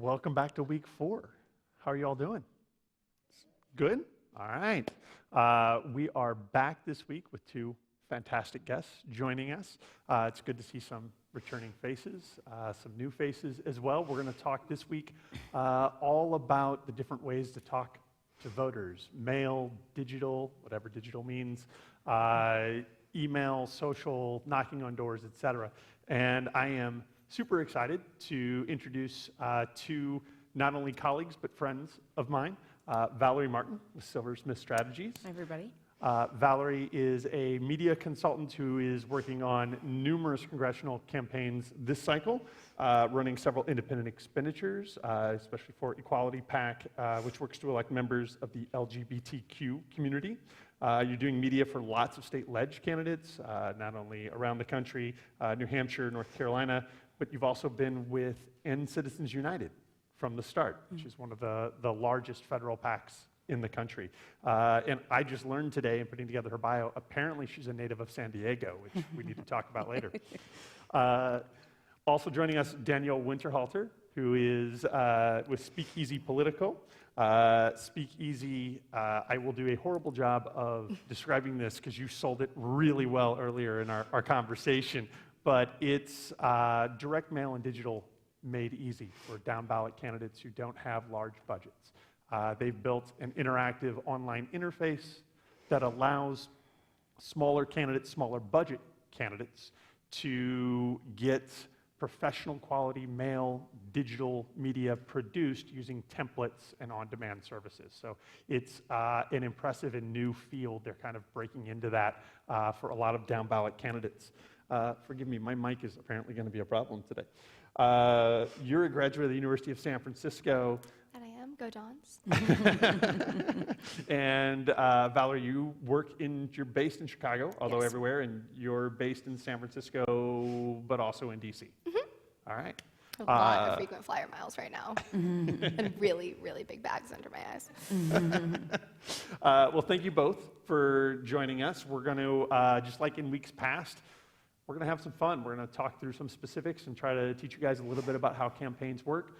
Welcome back to week 4. How are you all doing? Good? All right. We are back this week with 2 fantastic guests joining us. It's good to see some returning faces, some new faces as well. We're going to talk this week all about the different ways to talk to voters: mail, digital, whatever digital means, email, social, knocking on doors, etc. And I am super excited to introduce 2 not only colleagues but friends of mine. Valerie Martin with Silversmith Strategies. Hi, everybody. Valerie is a media consultant who is working on numerous congressional campaigns this cycle, running several independent expenditures, especially for Equality PAC, which works to elect members of the LGBTQ community. You're doing media for lots of state ledge candidates, not only around the country, New Hampshire, North Carolina, but you've also been with End Citizens United from the start, which is one of the largest federal PACs in the country. And I just learned today in putting together her bio, apparently she's a native of San Diego, which we need to talk about later. Also joining us, Danielle Winterhalter, who is with Speakeasy Political. Speakeasy, I will do a horrible job of describing this because you sold it really well earlier in our conversation, but it's direct mail and digital made easy for down-ballot candidates who don't have large budgets. They've built an interactive online interface that allows smaller candidates, smaller budget candidates, to get professional quality mail, digital media produced using templates and on-demand services. So it's an impressive and new field. They're kind of breaking into that for a lot of down-ballot candidates. Forgive me, my mic is apparently going to be a problem today. You're a graduate of the University of San Francisco. And I am. Go Dons. And Valerie, you're based in Chicago, although Yes. everywhere, and you're based in San Francisco, but also in DC. Mm-hmm. All right. A lot of frequent flyer miles right now. And really, really big bags under my eyes. Well, thank you both for joining us. We're going to, just like in weeks past, we're going to have some fun. We're going to talk through some specifics and try to teach you guys a little bit about how campaigns work.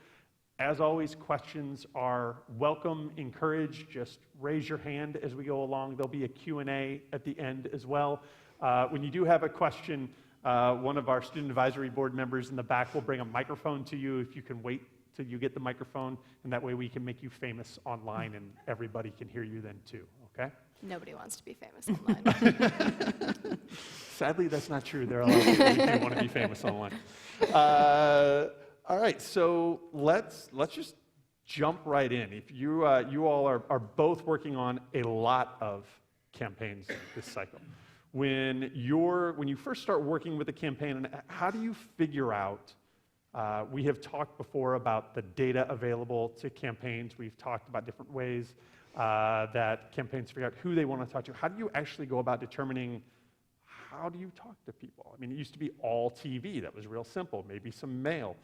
As always, questions are welcome, encouraged. Just raise your hand as we go along. There'll be a Q&A at the end as well. When you do have a question, one of our student advisory board members in the back will bring a microphone to you. If you can wait till you get the microphone, and that way we can make you famous online and everybody can hear you then too, okay? Nobody wants to be famous online. Sadly, that's not true. There are a lot of people who do want to be famous online. All right, so let's just jump right in. If you all are both working on a lot of campaigns this cycle. When you first start working with a campaign, and how do you figure out? We have talked before about the data available to campaigns. We've talked about different ways that campaigns figure out who they want to talk to. How do you actually go about determining how do you talk to people? I mean, it used to be all TV. That was real simple. Maybe some mail.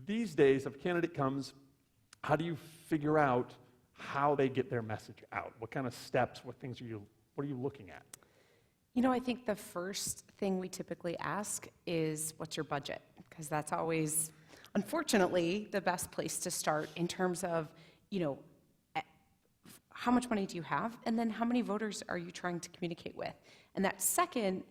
These days, if a candidate comes, how do you figure out how they get their message out? What kind of steps, what are you looking at? You know, I think the first thing we typically ask is, what's your budget? Because that's always, unfortunately, the best place to start in terms of, how much money do you have? And then how many voters are you trying to communicate with? And that second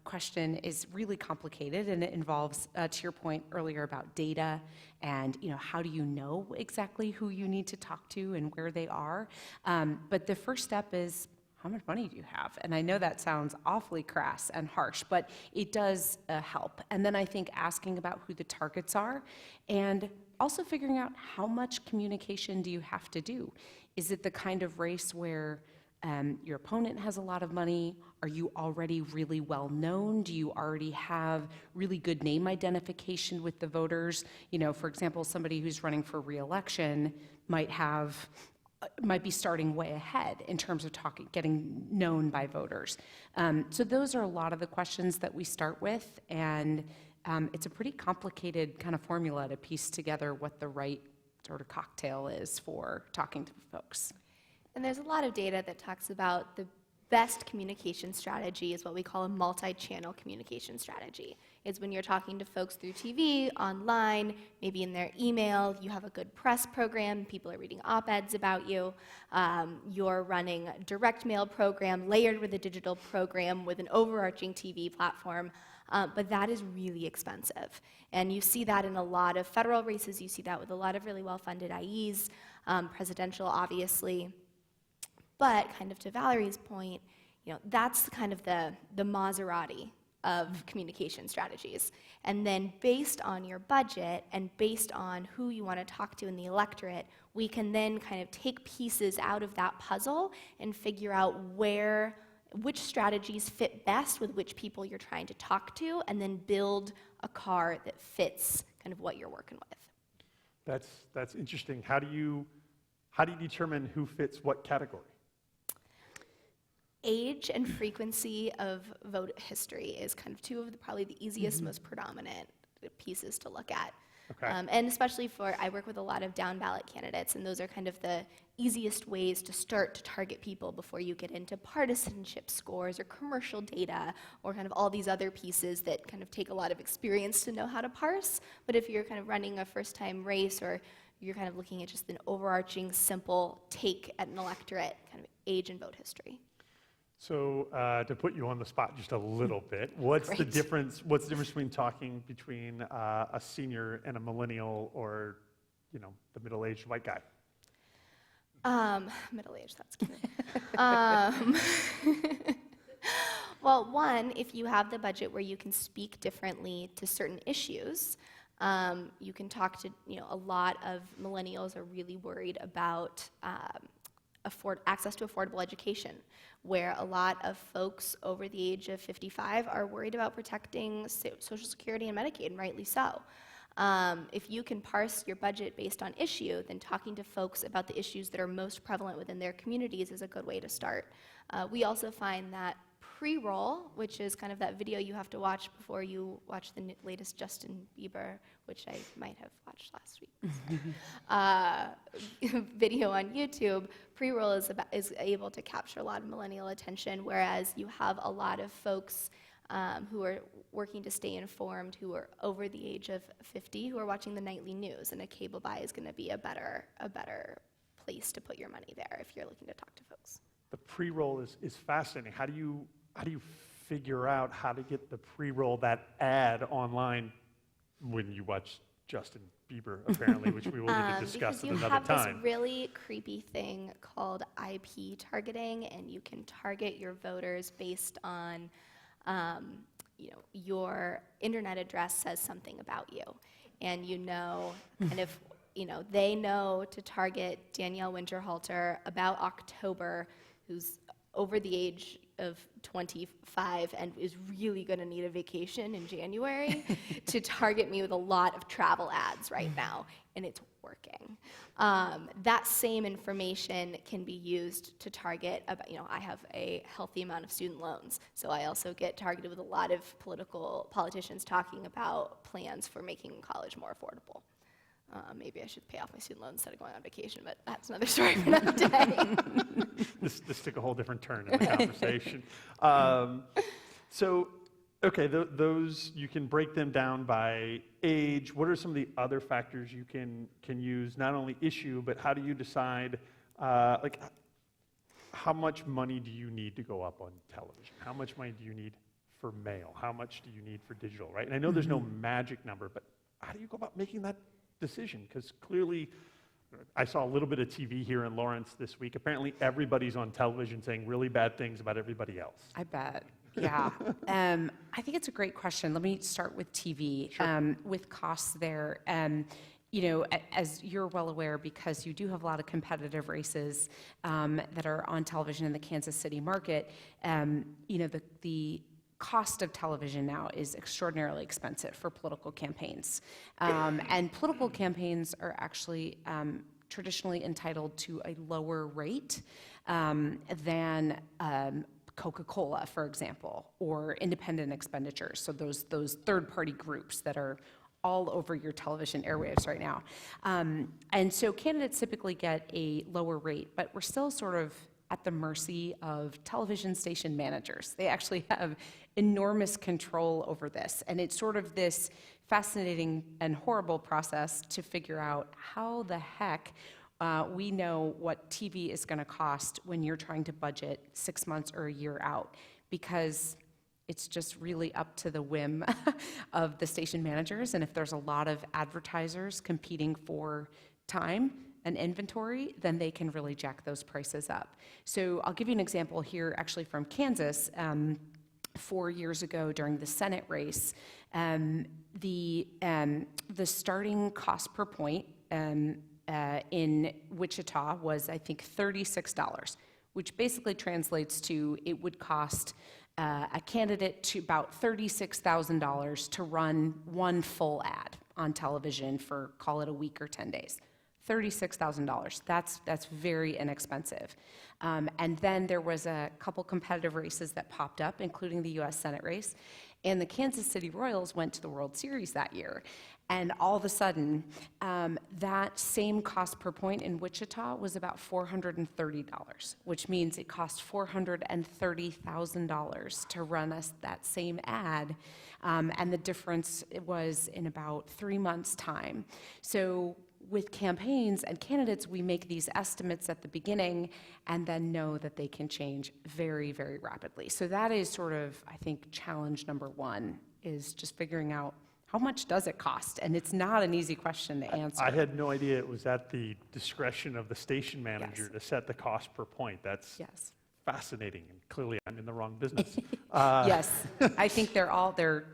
question is really complicated, and it involves, to your point earlier about data and how do you know exactly who you need to talk to and where they are. But the first step is, how much money do you have? And I know that sounds awfully crass and harsh, but it does help. And then I think asking about who the targets are, and also figuring out how much communication do you have to do. Is it the kind of race where your opponent has a lot of money? Are you already really well known? Do you already have really good name identification with the voters? For example, somebody who's running for re-election might be starting way ahead in terms of getting known by voters. So those are a lot of the questions that we start with, and it's a pretty complicated kind of formula to piece together what the right sort of cocktail is for talking to folks. And there's a lot of data that talks about the best communication strategy is what we call a multi-channel communication strategy. It's when you're talking to folks through TV, online, maybe in their email, you have a good press program, people are reading op-eds about you, you're running a direct mail program layered with a digital program with an overarching TV platform, but that is really expensive. And you see that in a lot of federal races, you see that with a lot of really well-funded IEs, presidential, obviously. But kind of to Valerie's point, that's kind of the Maserati of communication strategies. And then based on your budget and based on who you want to talk to in the electorate, we can then kind of take pieces out of that puzzle and figure out which strategies fit best with which people you're trying to talk to, and then build a car that fits kind of what you're working with. That's interesting. How do you determine who fits what category? Age and frequency of vote history is kind of two of probably the easiest, most predominant pieces to look at. Okay. And especially I work with a lot of down ballot candidates, and those are kind of the easiest ways to start to target people before you get into partisanship scores or commercial data or kind of all these other pieces that kind of take a lot of experience to know how to parse. But if you're kind of running a first-time race, or you're kind of looking at just an overarching, simple take at an electorate, kind of age and vote history. So to put you on the spot just a little bit, what's the difference between talking between a senior and a millennial, or the middle-aged white guy? Middle-aged, that's cute. Well, one, if you have the budget where you can speak differently to certain issues, you can talk to, a lot of millennials are really worried about access to affordable education, where a lot of folks over the age of 55 are worried about protecting Social Security and Medicaid, and rightly so. If you can parse your budget based on issue, then talking to folks about the issues that are most prevalent within their communities is a good way to start. We also find that Preroll, which is kind of that video you have to watch before you watch the latest Justin Bieber, which I might have watched last week, video on YouTube. Preroll is able to capture a lot of millennial attention, whereas you have a lot of folks who are working to stay informed, who are over the age of 50, who are watching the nightly news, and a cable buy is going to be a better place to put your money there if you're looking to talk to folks. The pre-roll is fascinating. How do you figure out how to get the pre-roll, that ad online, when you watch Justin Bieber, apparently, which we will need to discuss at another time? Because you have this really creepy thing called IP targeting, and you can target your voters based on, your internet address says something about you, and kind of, they know to target Danielle Winterhalter about October, who's over the age of 25 and is really going to need a vacation in January, to target me with a lot of travel ads right now, and it's working. That same information can be used to target about, I have a healthy amount of student loans, so I also get targeted with a lot of politicians talking about plans for making college more affordable. Maybe I should pay off my student loans instead of going on vacation, but that's another story for another day. This took a whole different turn in the conversation. So, okay, those, you can break them down by age. What are some of the other factors you can use? Not only issue, but how do you decide, how much money do you need to go up on television? How much money do you need for mail? How much do you need for digital, right? And I know there's no magic number, but how do you go about making that decision? Because clearly, I saw a little bit of TV here in Lawrence this week. Apparently, everybody's on television saying really bad things about everybody else. I bet. Yeah. I think it's a great question. Let me start with TV. Sure. With costs there. As you're well aware, because you do have a lot of competitive races that are on television in the Kansas City market, the cost of television now is extraordinarily expensive for political campaigns. And political campaigns are actually traditionally entitled to a lower rate than Coca-Cola, for example, or independent expenditures, so those third-party groups that are all over your television airwaves right now. And so candidates typically get a lower rate, but we're still sort of at the mercy of television station managers. They actually have enormous control over this. And it's sort of this fascinating and horrible process to figure out how the heck we know what TV is going to cost when you're trying to budget 6 months or a year out, because it's just really up to the whim of the station managers. And if there's a lot of advertisers competing for time and inventory, then they can really jack those prices up. So I'll give you an example here, actually from Kansas. 4 years ago during the Senate race, the starting cost per point in Wichita was, I think, $36, which basically translates to it would cost a candidate to about $36,000 to run one full ad on television for, call it a week or 10 days. $36,000. That's very inexpensive. And then there was a couple competitive races that popped up, including the U.S. Senate race. And the Kansas City Royals went to the World Series that year. And all of a sudden, that same cost per point in Wichita was about $430, which means it cost $430,000 to run us that same ad. And the difference was in about 3 months' time. So with campaigns and candidates, we make these estimates at the beginning and then know that they can change very, very rapidly. So that is sort of, I think, challenge number one, is just figuring out how much does it cost? And it's not an easy question to answer. I had no idea it was at the discretion of the station manager Yes. to set the cost per point. That's Yes. fascinating, and clearly I'm in the wrong business. Yes, I think their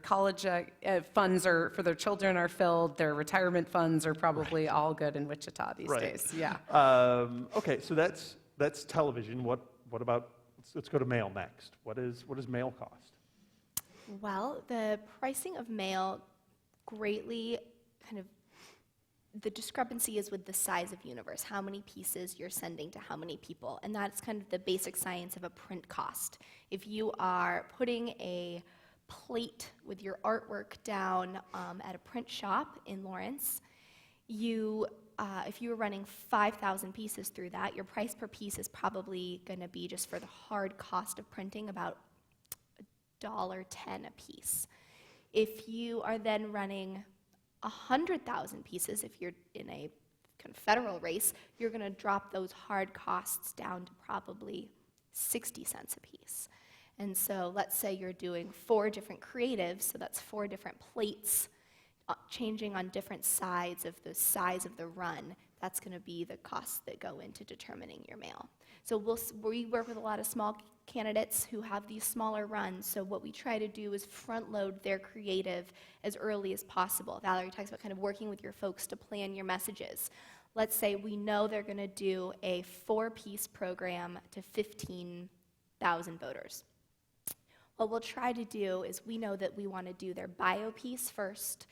college funds are for their children are filled. Their retirement funds are probably all good in Wichita these Right. days. Yeah. Okay, so that's television. What about, let's go to mail next. What does mail cost? Well, the pricing of mail greatly kind of, the discrepancy is with the size of universe, how many pieces you're sending to how many people, and that's kind of the basic science of a print cost. If you are putting a plate with your artwork down at a print shop in Lawrence, if you were running 5,000 pieces through that, your price per piece is probably going to be, just for the hard cost of printing, about $1.10 a piece. If you are then running 100,000 pieces, if you're in a kind of federal race, you're going to drop those hard costs down to probably 60 cents a piece. And so let's say you're doing 4 different creatives, so that's 4 different plates changing on different sides of the size of the run. That's going to be the costs that go into determining your mail. So we work with a lot of small candidates who have these smaller runs, so what we try to do is front load their creative as early as possible. Valerie talks about kind of working with your folks to plan your messages. Let's say we know they're going to do a 4-piece program to 15,000 voters. What we'll try to do is, we know that we want to do their bio piece first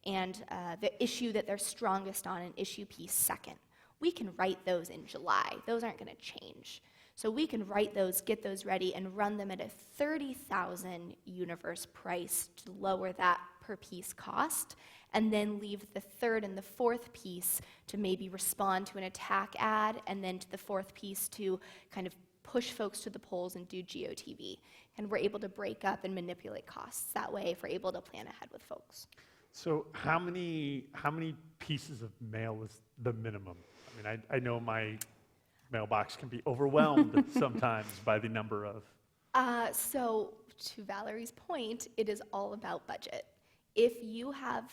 and the issue that they're strongest on, an issue piece second. We can write those in July. Those aren't going to change. So we can write those, get those ready, and run them at a 30,000 universe price to lower that per piece cost, and then leave the third and the fourth piece to maybe respond to an attack ad, and then to the fourth piece to kind of push folks to the polls and do GOTV. And we're able to break up and manipulate costs that way if we're able to plan ahead with folks. So how many pieces of mail is the minimum? I mean, I know my mailbox can be overwhelmed sometimes by the number of. So to Valerie's point, it is all about budget. If you have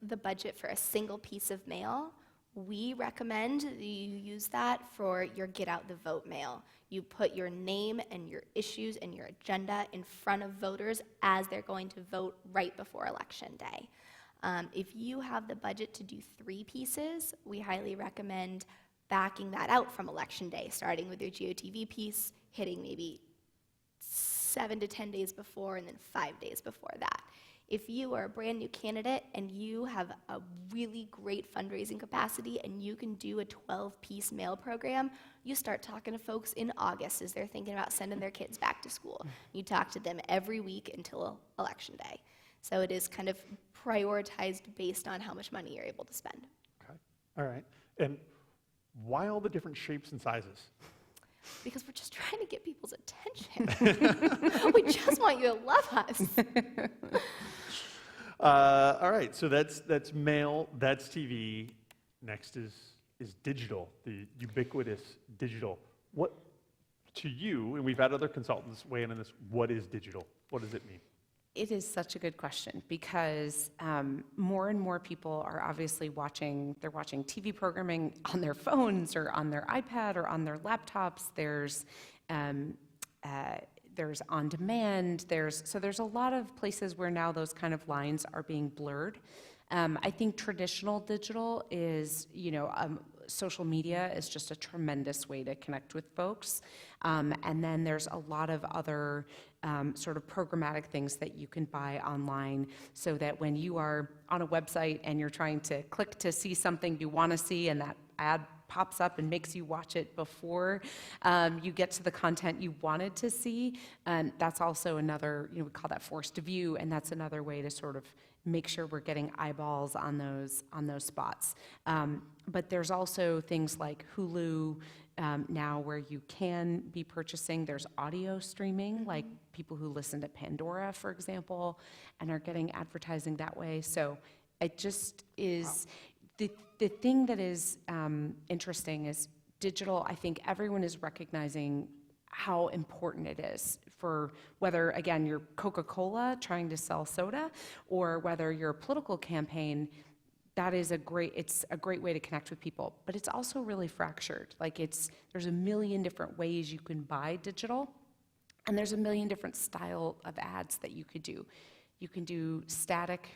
the budget for a single piece of mail, we recommend that you use that for your get out the vote mail. You put your name and your issues and your agenda in front of voters as they're going to vote right before Election Day. If you have the budget to do 3 pieces, we highly recommend backing that out from Election Day, starting with your GOTV piece, hitting maybe 7 to 10 days before, and then 5 days before that. If you are a brand new candidate and you have a really great fundraising capacity and you can do a 12-piece mail program, you start talking to folks in August as they're thinking about sending their kids back to school. You talk to them every week until Election Day. So it is kind of prioritized based on how much money you're able to spend. Okay, all right. And why all the different shapes and sizes? because we're just trying to get people's attention. We just want you to love us. All right, so that's mail, that's TV. Next is digital, the ubiquitous digital. What, to you, and we've had other consultants weigh in on this, what is digital? What does it mean? It is such a good question because more and more people are obviously watching TV programming on their phones or on their iPad or on their laptops. There's on demand. There's a lot of places where now those kind of lines are being blurred. I think traditional digital is, social media is just a tremendous way to connect with folks. And then there's a lot of other sort of programmatic things that you can buy online so that when you are on a website and you're trying to click to see something you want to see and that ad pops up and makes you watch it before you get to the content you wanted to see, that's also another, we call that forced view, and that's another way to sort of make sure we're getting eyeballs on those spots. But there's also things like Hulu now where you can be purchasing. There's audio streaming, like people who listen to Pandora, for example, and are getting advertising that way. So it just is, the thing that is interesting is digital. I think everyone is recognizing how important it is for whether, again, you're Coca-Cola trying to sell soda or whether you're a political campaign. That is it's a great way to connect with people, but it's also really fractured. Like there's a million different ways you can buy digital, and there's a million different style of ads that you could do. You can do static,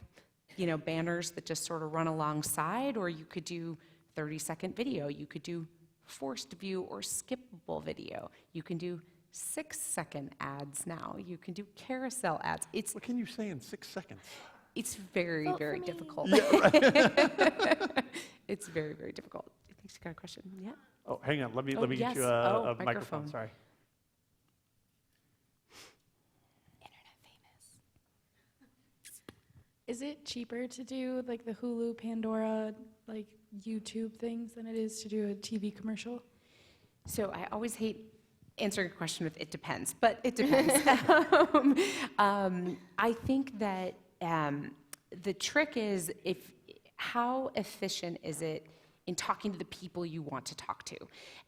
banners that just sort of run alongside, or you could do 30-second video. You could do forced view or skippable video. You can do 6-second ads now. You can do carousel ads. What can you say in 6 seconds? It's very, Vote very for me. difficult. Yeah, right. It's very, very difficult. I think she's got a question. Yeah. Oh, hang on. Let me Oh, get yes. you Oh, a microphone. microphone. Sorry. Internet famous. Is it cheaper to do like the Hulu, Pandora, like YouTube things than it is to do a TV commercial? So I always hate answering a question with "it depends," but it depends. I think that the trick is how efficient is it in talking to the people you want to talk to.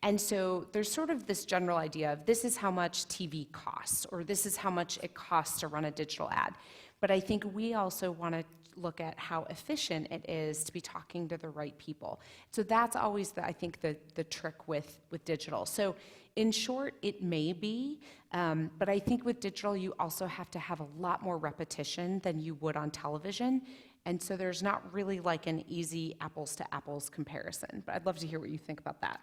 And so there's sort of this general idea of this is how much TV costs, or this is how much it costs to run a digital ad. But I think we also want to look at how efficient it is to be talking to the right people. So that's always, I think, the trick with digital. So in short, it may be, but I think with digital, you also have to have a lot more repetition than you would on television. And so there's not really like an easy apples to apples comparison. But I'd love to hear what you think about that.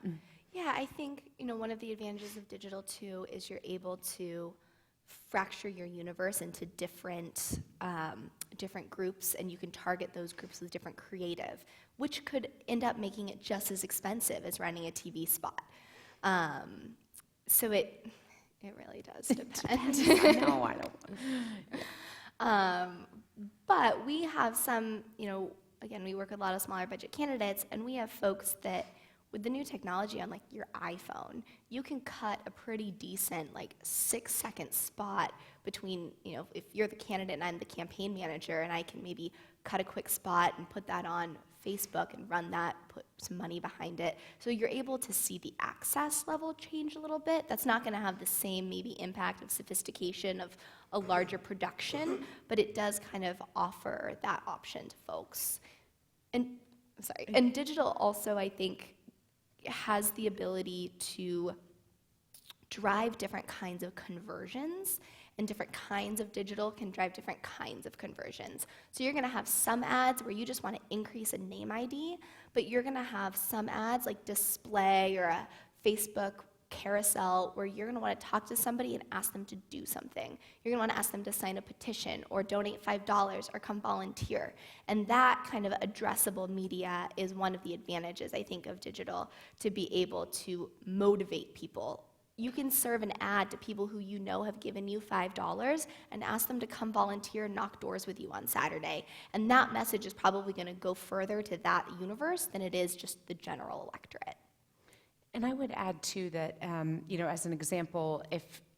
Yeah, I think, one of the advantages of digital too is you're able to fracture your universe into different groups, and you can target those groups with different creative, which could end up making it just as expensive as running a TV spot. So it really does depend. No, I don't. But we have some, again, we work with a lot of smaller budget candidates, and we have folks that with the new technology on like your iPhone, you can cut a pretty decent 6-second spot between, if you're the candidate and I'm the campaign manager, and I can maybe cut a quick spot and put that on Facebook and run that, put some money behind it. So you're able to see the access level change a little bit. That's not going to have the same maybe impact of sophistication of a larger production, but it does kind of offer that option to folks. And digital also, I think, has the ability to drive different kinds of conversions, and different kinds of digital can drive different kinds of conversions. So you're going to have some ads where you just want to increase a name ID, but you're going to have some ads like display or a Facebook carousel where you're going to want to talk to somebody and ask them to do something. You're going to want to ask them to sign a petition or donate $5 or come volunteer. And that kind of addressable media is one of the advantages, I think, of digital, to be able to motivate people. You can serve an ad to people who you know have given you $5 and ask them to come volunteer and knock doors with you on Saturday. And that message is probably going to go further to that universe than it is just the general electorate. And I would add too that, as an example,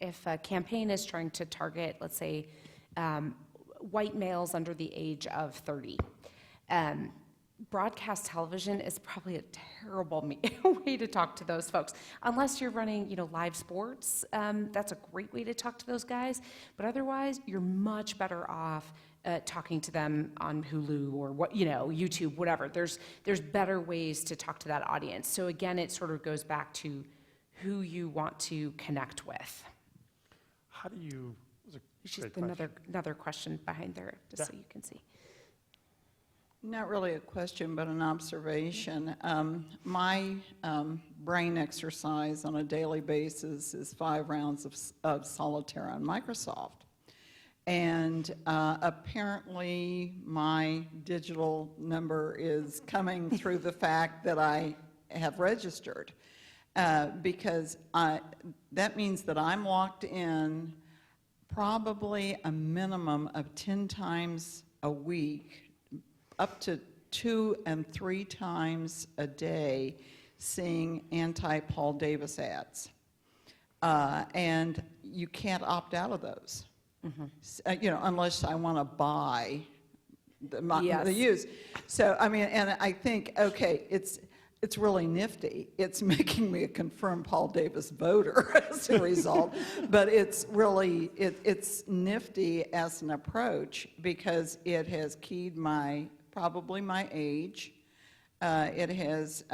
if a campaign is trying to target, let's say, white males under the age of 30, broadcast television is probably a terrible way to talk to those folks. Unless you're running, live sports, that's a great way to talk to those guys. But otherwise, you're much better off talking to them on Hulu or YouTube, whatever. There's better ways to talk to that audience. So again, it sort of goes back to who you want to connect with. How do you? Just another question behind there, just so you can see. Not really a question, but an observation. My brain exercise on a daily basis is 5 rounds of solitaire on Microsoft. And apparently my digital number is coming through the fact that I have registered. Because that means that I'm locked in probably a minimum of 10 times a week, up to 2 and 3 times a day, seeing anti-Paul Davis ads. And you can't opt out of those, unless I want to buy the use. So, and I think, okay, it's really nifty. It's making me a confirmed Paul Davis voter as a result, but it's really, it's nifty as an approach because it has keyed probably my age. It has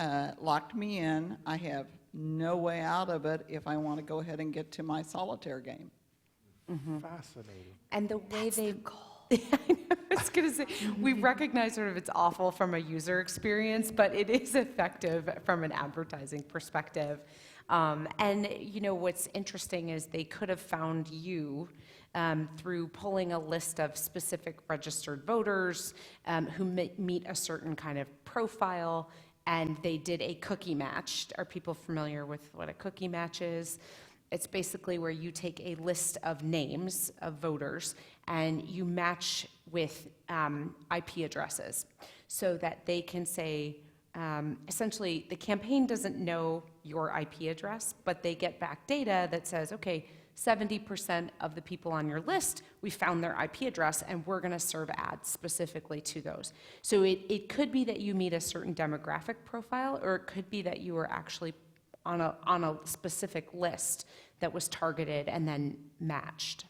locked me in. I have no way out of it if I want to go ahead and get to my solitaire game. Fascinating. And the way I was going to say, we recognize sort of it's awful from a user experience, but it is effective from an advertising perspective. And what's interesting is they could have found you through pulling a list of specific registered voters who meet a certain kind of profile, and they did a cookie match. Are people familiar with what a cookie match is? It's basically where you take a list of names of voters and you match with IP addresses so that they can say, essentially, the campaign doesn't know your IP address, but they get back data that says, okay, 70% of the people on your list, we found their IP address, and we're going to serve ads specifically to those. So it could be that you meet a certain demographic profile, or it could be that you were actually on a specific list that was targeted and then matched.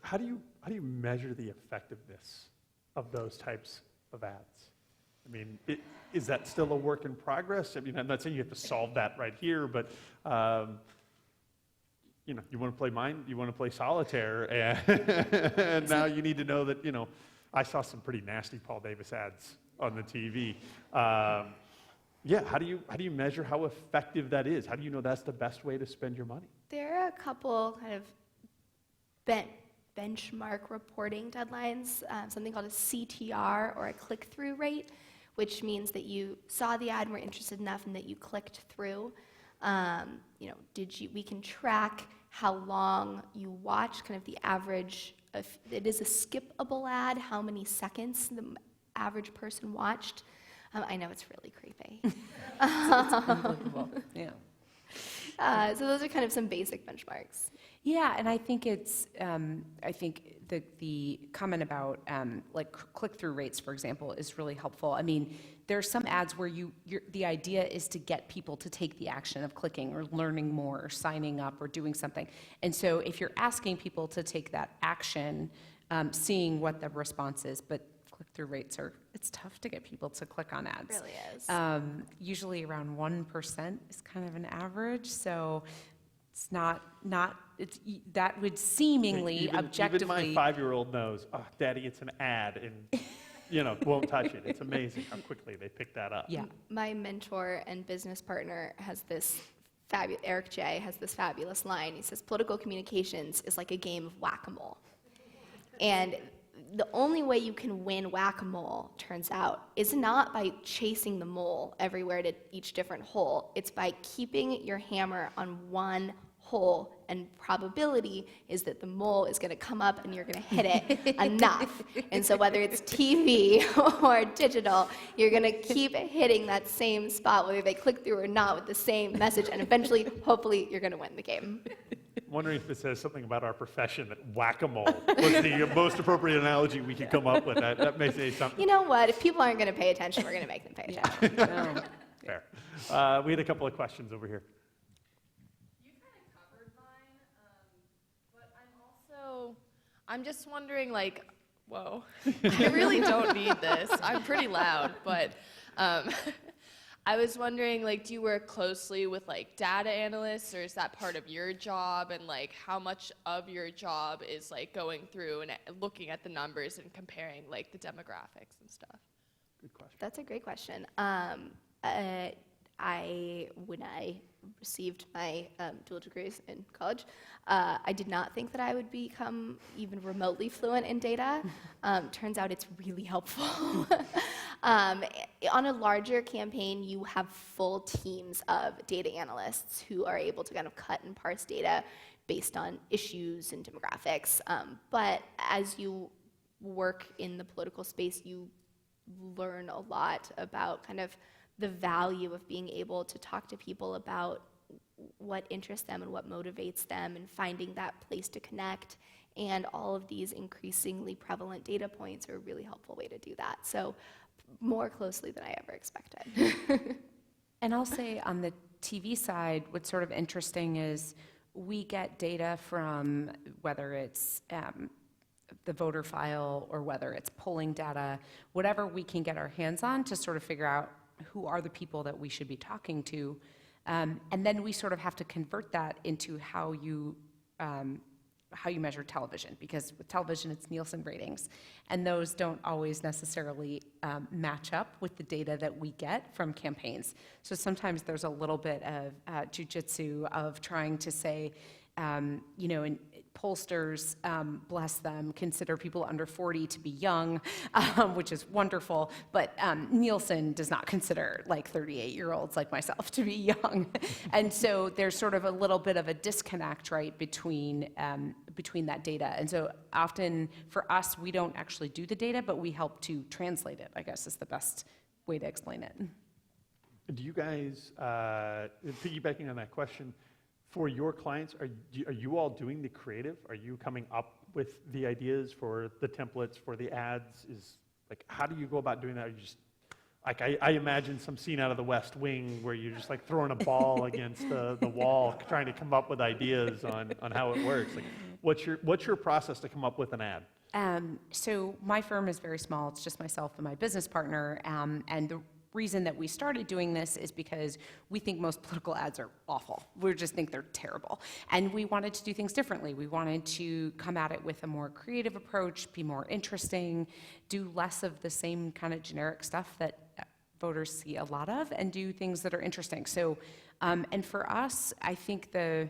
How do you measure the effectiveness of those types of ads? Is that still a work in progress? I'm not saying you have to solve that right here, but you want to play you want to play solitaire, and now you need to know that I saw some pretty nasty Paul Davis ads on the TV. How do you measure how effective that is? How do you know that's the best way to spend your money? There are a couple kind of benchmark reporting deadlines, something called a CTR, or a click-through rate, which means that you saw the ad and were interested enough and that you clicked through. We can track how long you watch, kind of the average. If it is a skippable ad, how many seconds the average person watched. I know it's really creepy. It's unbelievable. Yeah. So those are kind of some basic benchmarks. Yeah, and I think it's, the comment about like click-through rates, for example, is really helpful. There are some ads where the idea is to get people to take the action of clicking or learning more or signing up or doing something. And so if you're asking people to take that action, seeing what the response is, but click-through rates it's tough to get people to click on ads. It really is. Usually around 1% is kind of an average, so it's that would seemingly, objectively. Even my 5-year-old knows, Daddy, it's an ad, and won't touch it. It's amazing how quickly they pick that up. Yeah. My mentor and business partner has this Eric J. has this fabulous line. He says, political communications is like a game of whack-a-mole. And the only way you can win whack-a-mole, turns out, is not by chasing the mole everywhere to each different hole. It's by keeping your hammer on one poll, and probability is that the mole is going to come up and you're going to hit it enough. And so whether it's TV or digital, you're going to keep hitting that same spot, whether they click through or not, with the same message, and eventually, hopefully, you're going to win the game. I'm wondering if this says something about our profession, that whack-a-mole was the most appropriate analogy we could come up with. That may say something. You know what? If people aren't going to pay attention, we're going to make them pay attention. No. Fair. We had a couple of questions over here. You kind of covered mine, but I'm just wondering, like, whoa, I really don't need this. I'm pretty loud, but I was wondering, like, do you work closely with, like, data analysts, or is that part of your job? And, like, how much of your job is, like, going through and looking at the numbers and comparing, like, the demographics and stuff? Good question. That's a great question. When I received my dual degrees in college, I did not think that I would become even remotely fluent in data. Turns out it's really helpful. On a larger campaign, you have full teams of data analysts who are able to kind of cut and parse data based on issues and demographics. But as you work in the political space, you learn a lot about kind of the value of being able to talk to people about what interests them and what motivates them, and finding that place to connect. And all of these increasingly prevalent data points are a really helpful way to do that. So more closely than I ever expected. And I'll say on the TV side, what's sort of interesting is we get data from, whether it's the voter file or whether it's polling data, whatever we can get our hands on to sort of figure out who are the people that we should be talking to. And then we sort of have to convert that into how you measure television, because with television it's Nielsen ratings, and those don't always necessarily match up with the data that we get from campaigns. So sometimes there's a little bit of jujitsu of trying to say, and pollsters, bless them, consider people under 40 to be young, which is wonderful, but Nielsen does not consider like 38-year-olds like myself to be young. And so there's sort of a little bit of a disconnect, right, between that data. And so often for us, we don't actually do the data, but we help to translate it, I guess is the best way to explain it. Do you guys, piggybacking on that question, for your clients, are you all doing the creative? Are you coming up with the ideas for the templates, for the ads? How do you go about doing that? Are you just, I imagine some scene out of the West Wing where you're just like throwing a ball against the wall, trying to come up with ideas on how it works. Like, what's your process to come up with an ad? So my firm is very small. It's just myself and my business partner, and the reason that we started doing this is because we think most political ads are awful. We just think they're terrible. And we wanted to do things differently. We wanted to come at it with a more creative approach, be more interesting, do less of the same kind of generic stuff that voters see a lot of, and do things that are interesting. So, and for us, I think the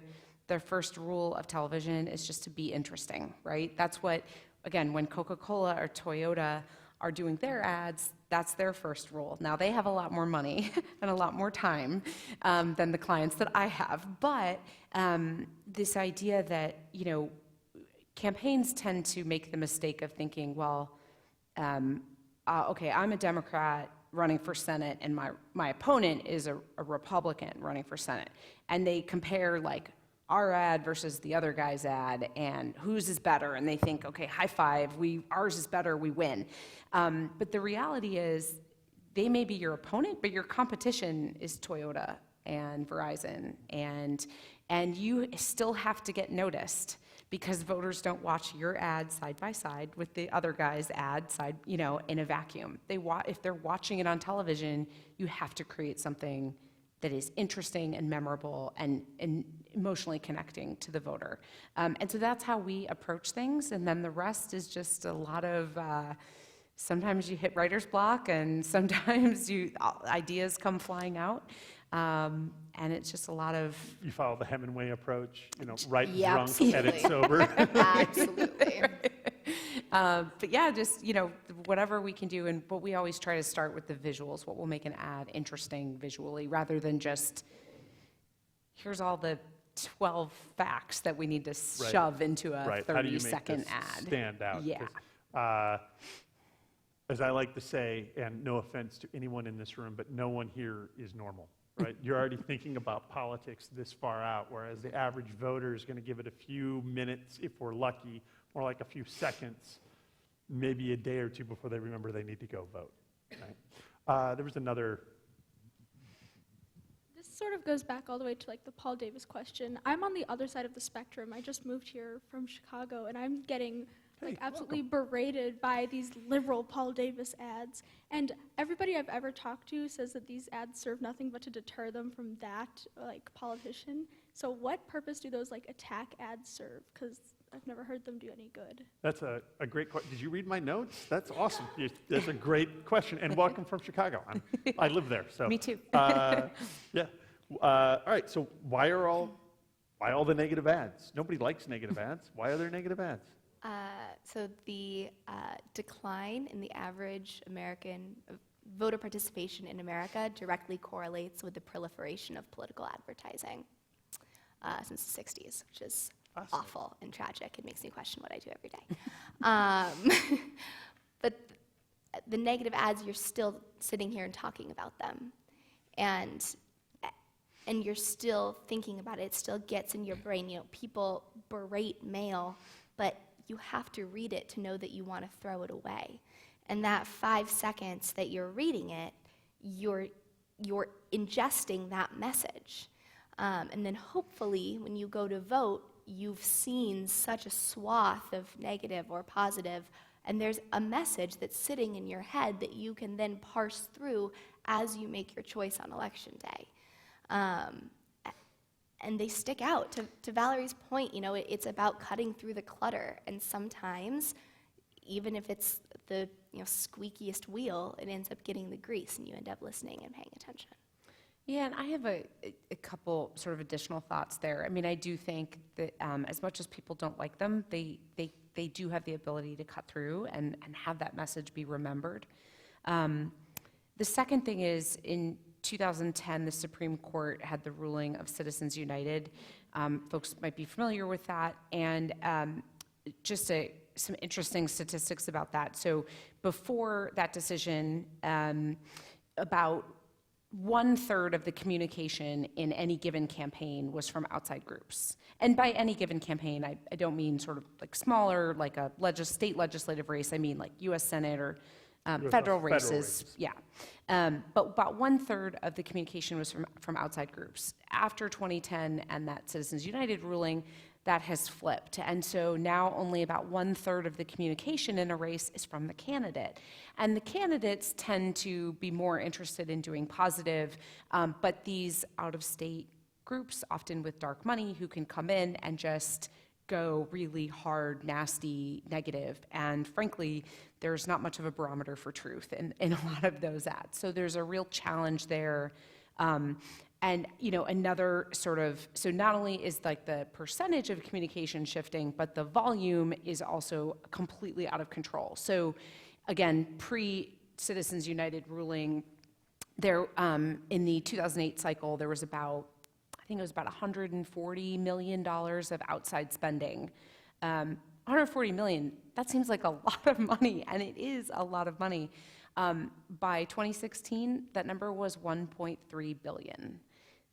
first rule of television is just to be interesting, right? That's what, again, when Coca-Cola or Toyota are doing their ads, that's their first rule. Now, they have a lot more money and a lot more time than the clients that I have. But this idea that, campaigns tend to make the mistake of thinking, well, okay, I'm a Democrat running for Senate, and my opponent is a Republican running for Senate. And they compare, like, our ad versus the other guy's ad, and whose is better, and they think, okay, high five, ours is better, we win. But the reality is, they may be your opponent, but your competition is Toyota and Verizon, and you still have to get noticed, because voters don't watch your ad side by side with the other guy's ad side, in a vacuum. If they're watching it on television, you have to create something that is interesting and memorable and emotionally connecting to the voter. And so that's how we approach things. And then the rest is just a lot of, sometimes you hit writer's block, and sometimes ideas come flying out. And it's just a lot of... You follow the Hemingway approach, write Yeah, drunk, absolutely. edit sober. Absolutely. But yeah, just, whatever we can do. And what we always try to start with the visuals, what will make an ad interesting visually, rather than just, here's all the 12 facts that we need to Right. shove into a Right. How do you make 30-second this ad. stand out? Yeah. 'Cause, as I like to say, and no offense to anyone in this room, but no one here is normal, right? You're already thinking about politics this far out, whereas the average voter is going to give it a few minutes, if we're lucky, more like a few seconds, maybe a day or two before they remember they need to go vote. Right? There was another. This sort of goes back all the way to like the Paul Davis question. I'm on the other side of the spectrum. I just moved here from Chicago, and I'm getting like absolutely berated by these liberal Paul Davis ads. And everybody I've ever talked to says that these ads serve nothing but to deter them from that like politician. So what purpose do those like attack ads serve? Because I've never heard them do any good. That's a great question. Did you read my notes? That's awesome. That's a great question. And welcome from Chicago. I live there. So. Me too. Yeah. All right. So why all the negative ads? Nobody likes negative ads. Why are there negative ads? So the decline in the average American voter participation in America directly correlates with the proliferation of political advertising since the 60s, which is awful and tragic. It makes me question what I do every day. But the negative ads, you're still sitting here and talking about them. And you're still thinking about it. It still gets in your brain. You know, people berate mail, but you have to read it to know that you want to throw it away. And that 5 seconds that you're reading it, you're ingesting that message. And then hopefully when you go to vote, you've seen such a swath of negative or positive, and there's a message that's sitting in your head that you can then parse through as you make your choice on election day. And they stick out. To Valerie's point, you know, it's about cutting through the clutter. And sometimes, even if it's the squeakiest wheel, it ends up getting the grease, and you end up listening and paying attention. Yeah, and I have a couple sort of additional thoughts there. I mean, I do think that as much as people don't like them, they do have the ability to cut through and have that message be remembered. The second thing is, in 2010, the Supreme Court had the ruling of Citizens United. Folks might be familiar with that. And just some interesting statistics about that. So before that decision, about 1/3 of the communication in any given campaign was from outside groups. And by any given campaign, I don't mean sort of like smaller, like a state legislative race. I mean like U.S. Senate or federal races. Yeah. But about 1/3 of the communication was from outside groups. After 2010 and that Citizens United ruling, that has flipped. And so now only about 1/3 of the communication in a race is from the candidate. And the candidates tend to be more interested in doing positive, but these out-of-state groups, often with dark money, who can come in and just go really hard, nasty, negative. And frankly, there's not much of a barometer for truth in a lot of those ads. So there's a real challenge there. And another sort of, so not only is like the percentage of communication shifting, but the volume is also completely out of control. So again, pre-Citizens United ruling, there in the 2008 cycle, there was about, I think it was about $140 million of outside spending. 140 million, that seems like a lot of money, and it is a lot of money. By 2016, that number was 1.3 billion.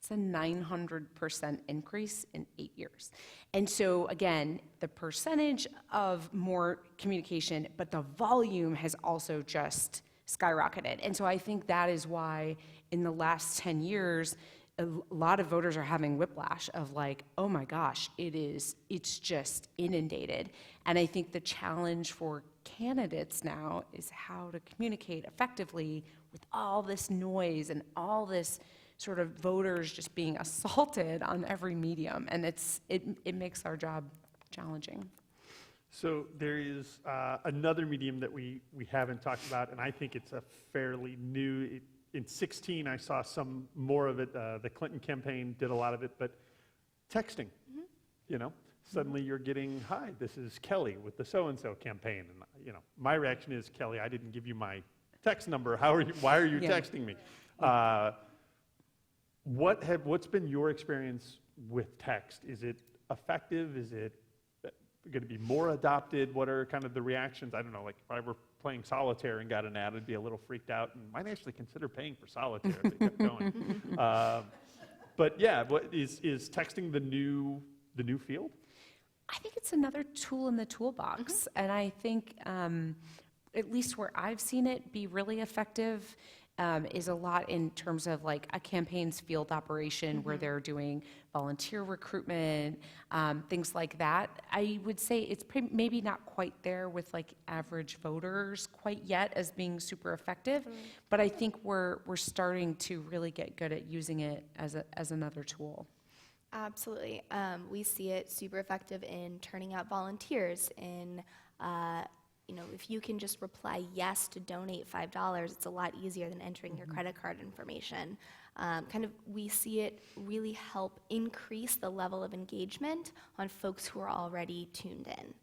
It's a 900% increase in 8 years. And so again, the percentage of more communication, but the volume has also just skyrocketed. And so I think that is why in the last 10 years, a lot of voters are having whiplash of like, oh my gosh, it's just inundated. And I think the challenge for candidates now is how to communicate effectively with all this noise and all this sort of voters just being assaulted on every medium. And it makes our job challenging. So there is another medium that we haven't talked about, and I think it's a fairly new. In 2016, I saw some more of it. The Clinton campaign did a lot of it, but texting. Suddenly you're getting, hi, this is Kelly with the so-and-so campaign, and my reaction is, Kelly, I didn't give you my text number. Why are you texting me? What's been your experience with text? Is it effective? Is it going to be more adopted? What are kind of the reactions? I don't know, like if I were playing solitaire and got an ad, I'd be a little freaked out and might actually consider paying for solitaire if it kept going. But yeah, is texting the new field? I think it's another tool in the toolbox. And I think, at least where I've seen it be really effective, is a lot in terms of like a campaign's field operation where they're doing volunteer recruitment, things like that. I would say it's maybe not quite there with like average voters quite yet as being super effective, but I think we're starting to really get good at using it as another tool. Absolutely. We see it super effective in turning out volunteers, in if you can just reply yes to donate $5, it's a lot easier than entering your credit card information. We see it really help increase the level of engagement on folks who are already tuned in.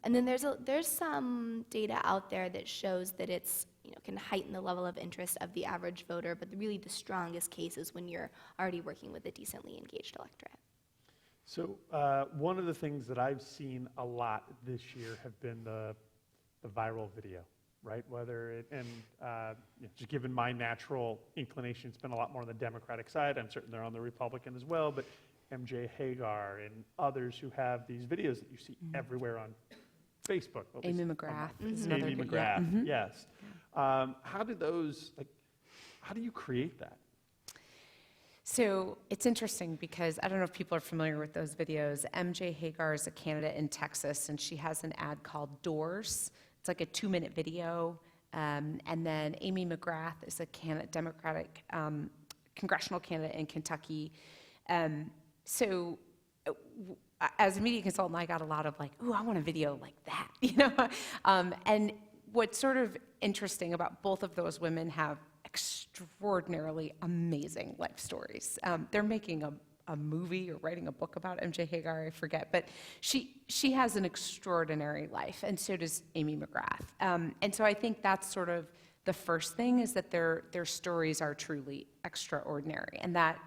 And then there's some data out there that shows that it's can heighten the level of interest of the average voter, but really the strongest case is when you're already working with a decently engaged electorate. So one of the things that I've seen a lot this year have been the viral video, right? Whether it, and just given my natural inclination, it's been a lot more on the Democratic side. I'm certain they're on the Republican as well, but MJ Hagar and others who have these videos that you see everywhere on Facebook. Amy McGrath is another Amy good, McGrath, yes. How do you create that? So it's interesting because I don't know if people are familiar with those videos. MJ Hagar is a candidate in Texas, and she has an ad called Doors. It's like a 2-minute video. And then Amy McGrath is a Democratic congressional candidate in Kentucky. So as a media consultant, I got a lot of like, ooh, I want a video like that, And what's sort of interesting about both of those women have extraordinarily amazing life stories. They're making a movie or writing a book about MJ Hagar, I forget, but she has an extraordinary life, and so does Amy McGrath. And so I think that's sort of the first thing, is that their stories are truly extraordinary, and that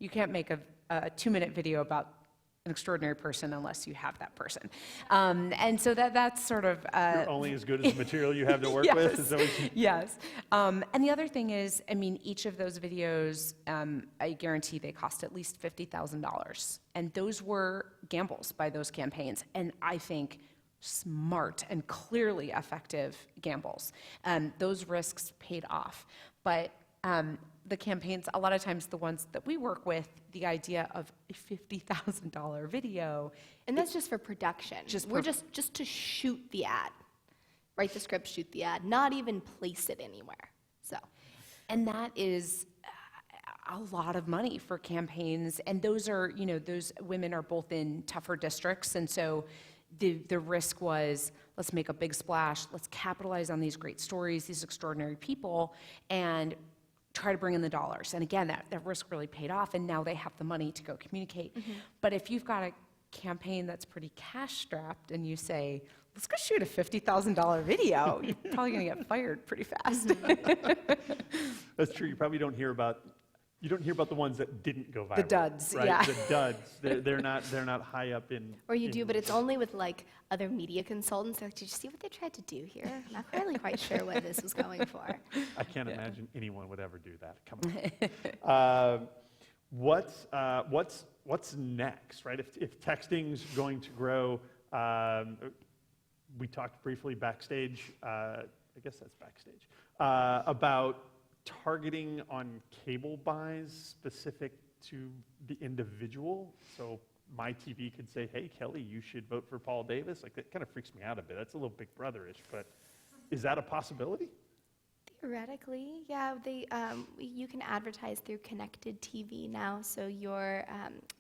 you can't make a 2-minute video about an extraordinary person unless you have that person. And so that's sort of... You're only as good as the material you have to work yes, with? Is that what you... Yes. And the other thing is, each of those videos, I guarantee they cost at least $50,000. And those were gambles by those campaigns. And I think smart and clearly effective gambles. Those risks paid off. But the campaigns, a lot of times the ones that we work with, the idea of a $50,000 video. And that's just for production. We're just to shoot the ad. Write the script, shoot the ad, not even place it anywhere. So, and that is a lot of money for campaigns. And those are, those women are both in tougher districts. And so the risk was, let's make a big splash. Let's capitalize on these great stories, these extraordinary people, and try to bring in the dollars. And again, that risk really paid off, and now they have the money to go communicate. But if you've got a campaign that's pretty cash-strapped and you say, let's go shoot a $50,000 video, you're probably going to get fired pretty fast. That's true. You probably don't hear about the ones that didn't go viral. The duds, right? yeah. The duds. They're not high up in... or you do, but it's only with like other media consultants. Like, did you see what they tried to do here? I'm not really quite sure what this was going for. I can't imagine anyone would ever do that. Come on. What's next, right? If texting's going to grow, we talked briefly backstage, I guess that's backstage, about targeting on cable buys specific to the individual. So my TV could say, hey, Kelly, you should vote for Paul Davis. Like, that kind of freaks me out a bit. That's a little Big Brother-ish, but is that a possibility? Theoretically, yeah. You can advertise through connected TV now. So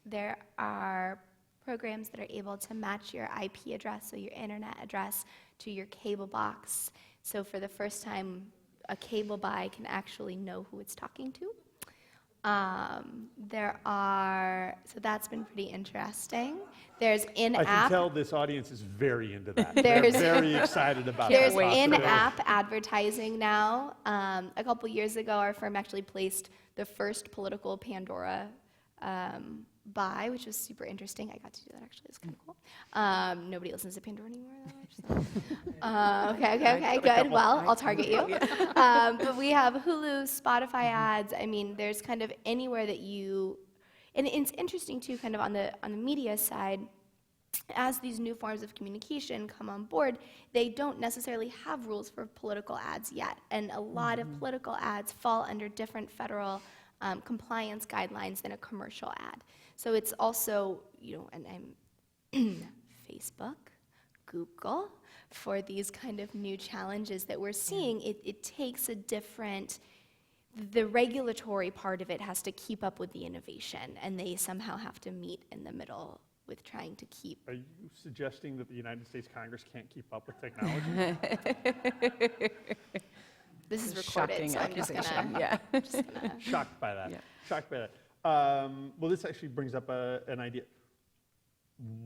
there are programs that are able to match your IP address, so your internet address, to your cable box. So for the first time, a cable buy can actually know who it's talking to. So that's been pretty interesting. There's in-app. I can tell this audience is very into that. There's- They're very excited about There's that. in-app advertising now. A couple years ago, our firm actually placed the first political Pandora by, which was super interesting. I got to do that actually. It's kind of cool. Nobody listens to Pandora anymore, though. So. Okay, good. Well, I'll target you. But we have Hulu, Spotify ads. I mean, there's kind of anywhere that you, and it's interesting too, kind of on the media side. As these new forms of communication come on board, they don't necessarily have rules for political ads yet, and a lot of political ads fall under different federal compliance guidelines than a commercial ad. So it's also, and I'm Facebook, Google, for these kind of new challenges that we're seeing, it takes a different, the regulatory part of it has to keep up with the innovation, and they somehow have to meet in the middle with trying to keep. Are you suggesting that the United States Congress can't keep up with technology? This is recorded, Shocking so I'm just accusation, gonna, yeah. I'm just gonna. Shocked by that. Yeah. Shocked by that. Well, this actually brings up an idea.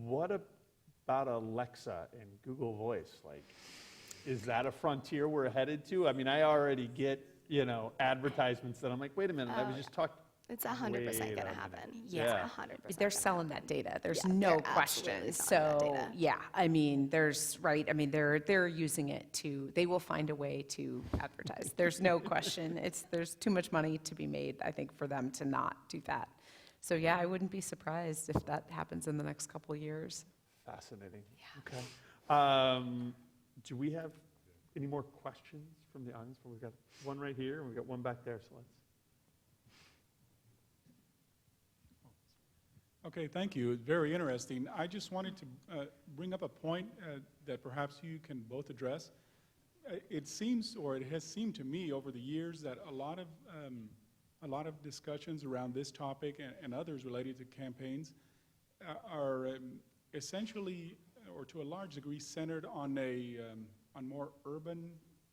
What about Alexa and Google Voice? Like, is that a frontier we're headed to? I mean, I already get, advertisements that I'm like, wait a minute, I was just talking. It's 100% Wait gonna a minute. happen. Yeah. It's 100%. They're gonna selling happen. that data. There's Yeah, no they're question. absolutely selling that So, data. yeah, I mean, they're using it they will find a way to advertise. There's no question. There's too much money to be made, I think, for them to not do that. So, yeah, I wouldn't be surprised if that happens in the next couple of years. Fascinating. Yeah. Okay. Do we have any more questions from the audience? Well, we've got one right here, and we've got one back there, so let's. Okay, thank you. Very interesting. I just wanted to bring up a point that perhaps you can both address. It seems, or it has seemed to me over the years, that a lot of discussions around this topic and others related to campaigns are essentially, or to a large degree, centered on on more urban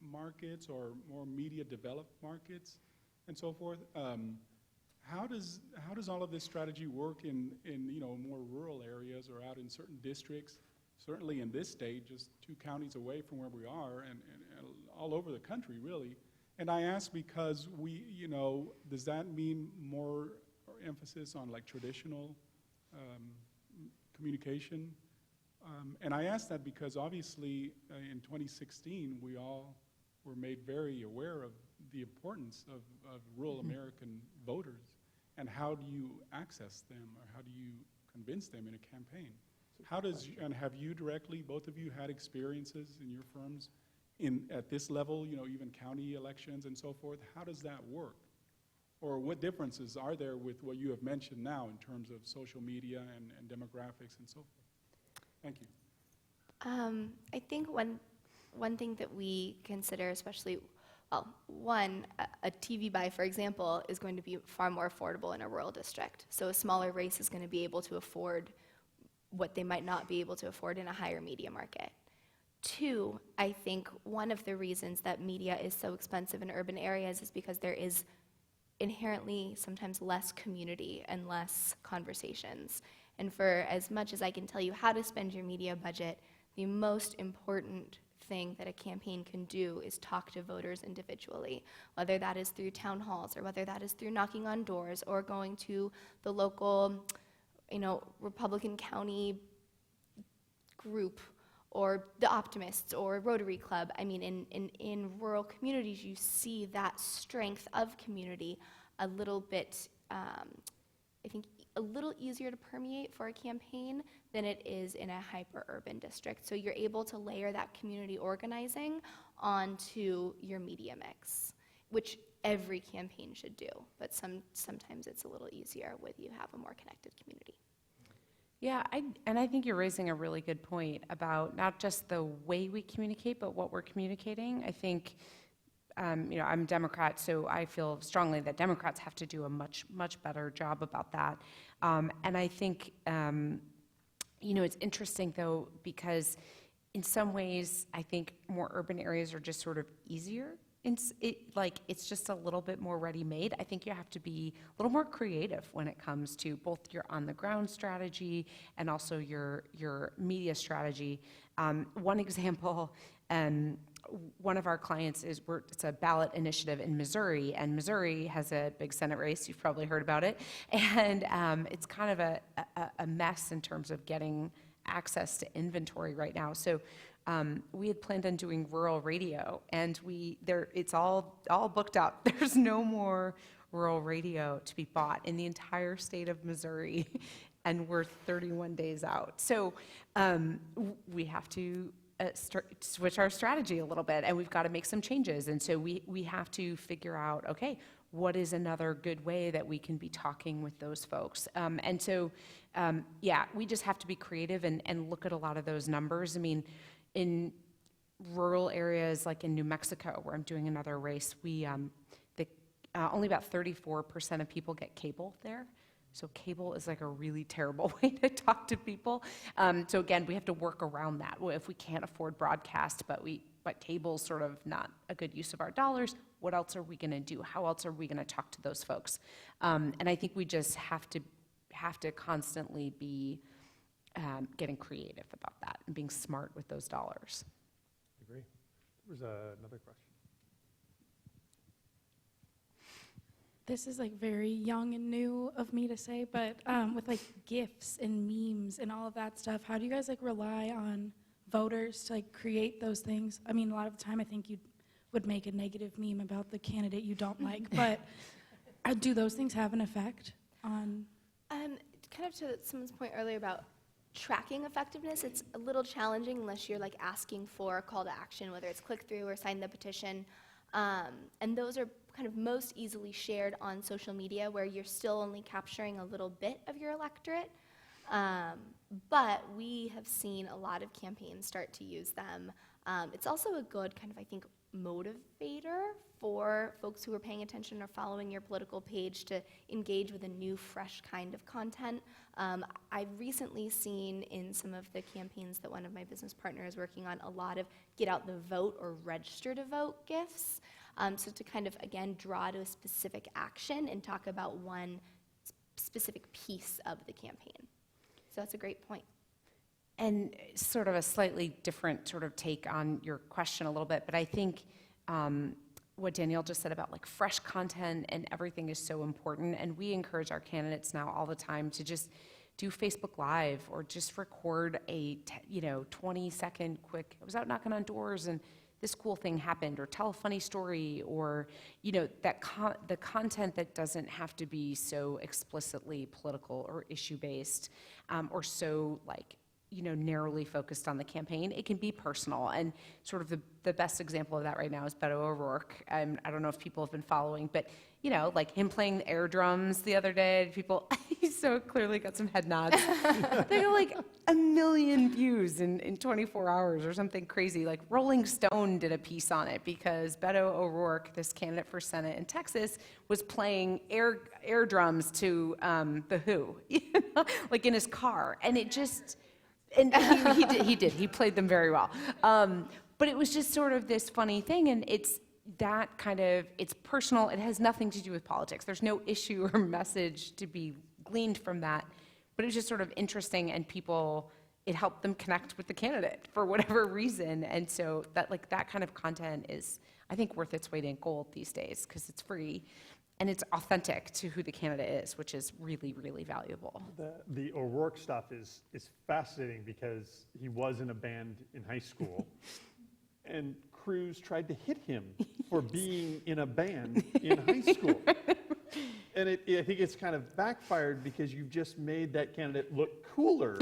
markets or more media developed markets and so forth. How does all of this strategy work in more rural areas or out in certain districts? Certainly in this state, just 2 counties away from where we are, and all over the country, really. And I ask because does that mean more emphasis on like traditional communication? And I ask that because obviously in 2016 we all were made very aware of the importance of rural American voters. And how do you access them, or how do you convince them in a campaign? And have you directly, both of you, had experiences in your firms at this level, even county elections and so forth? How does that work? Or what differences are there with what you have mentioned now in terms of social media and demographics and so forth? Thank you. I think one thing that we consider, especially, one, a TV buy, for example, is going to be far more affordable in a rural district. So a smaller race is going to be able to afford what they might not be able to afford in a higher media market. 2, I think one of the reasons that media is so expensive in urban areas is because there is inherently sometimes less community and less conversations. And for as much as I can tell you how to spend your media budget, the most important thing that a campaign can do is talk to voters individually, whether that is through town halls or whether that is through knocking on doors or going to the local, Republican County group or the Optimists or Rotary Club. I mean, in rural communities, you see that strength of community a little bit, I think, a little easier to permeate for a campaign than it is in a hyper-urban district. So you're able to layer that community organizing onto your media mix, which every campaign should do, but sometimes it's a little easier with you have a more connected community. Yeah, and I think you're raising a really good point about not just the way we communicate, but what we're communicating. I think, I'm a Democrat, so I feel strongly that Democrats have to do a much, much better job about that. And I think, it's interesting, though, because in some ways, I think more urban areas are just sort of easier. It's just a little bit more ready-made. I think you have to be a little more creative when it comes to both your on-the-ground strategy and also your media strategy. One example, one of our clients it's a ballot initiative in Missouri, and Missouri has a big Senate race. You've probably heard about it, and it's kind of a mess in terms of getting access to inventory right now. So we had planned on doing rural radio, and it's all booked up. There's no more rural radio to be bought in the entire state of Missouri, and we're 31 days out. So we have to switch our strategy a little bit, and we've got to make some changes. And so we have to figure out, okay, what is another good way that we can be talking with those folks? And so, yeah, we just have to be creative and look at a lot of those numbers. I mean, in rural areas like in New Mexico, where I'm doing another race, only about 34% of people get cable there. So cable is like a really terrible way to talk to people. So again, we have to work around that. If we can't afford broadcast, but cable's sort of not a good use of our dollars, what else are we going to do? How else are we going to talk to those folks? And I think we just have to constantly be getting creative about that and being smart with those dollars. I agree. There was another question. This is like very young and new of me to say, but with like gifs and memes and all of that stuff, how do you guys like rely on voters to like create those things? I mean, a lot of the time I think you would make a negative meme about the candidate you don't like, but do those things have an effect on? Kind of to someone's point earlier about tracking effectiveness, it's a little challenging unless you're like asking for a call to action, whether it's click through or sign the petition. And those are kind of most easily shared on social media, where you're still only capturing a little bit of your electorate. But we have seen a lot of campaigns start to use them. It's also a good kind of, I think, motivator for folks who are paying attention or following your political page to engage with a new, fresh kind of content. I've recently seen in some of the campaigns that one of my business partners is working on a lot of get out the vote or register to vote gifts. So to kind of, again, draw to a specific action and talk about one specific piece of the campaign. So that's a great point. And sort of a slightly different sort of take on your question a little bit, but I think what Danielle just said about like fresh content and everything is so important, and we encourage our candidates now all the time to just do Facebook Live or just record a 20-second quick, I was out knocking on doors and this cool thing happened, or tell a funny story, or the content that doesn't have to be so explicitly political or issue-based, or so narrowly focused on the campaign. It can be personal, and sort of the best example of that right now is Beto O'Rourke. I don't know if people have been following, but like him playing the air drums the other day, people, he so clearly got some head nods. They got like 1 million views in 24 hours or something crazy. Like Rolling Stone did a piece on it because Beto O'Rourke, this candidate for Senate in Texas, was playing air drums to The Who, like in his car. And it just, and he did, he played them very well. But it was just sort of this funny thing, and it's personal. It has nothing to do with politics. There's no issue or message to be gleaned from that, but it was just sort of interesting, and it helped them connect with the candidate for whatever reason. And so that kind of content is, I think, worth its weight in gold these days because it's free and it's authentic to who the candidate is, which is really, really valuable. The O'Rourke stuff is fascinating because he was in a band in high school and Cruz tried to hit him for being in a band in high school. And I think it's kind of backfired because you've just made that candidate look cooler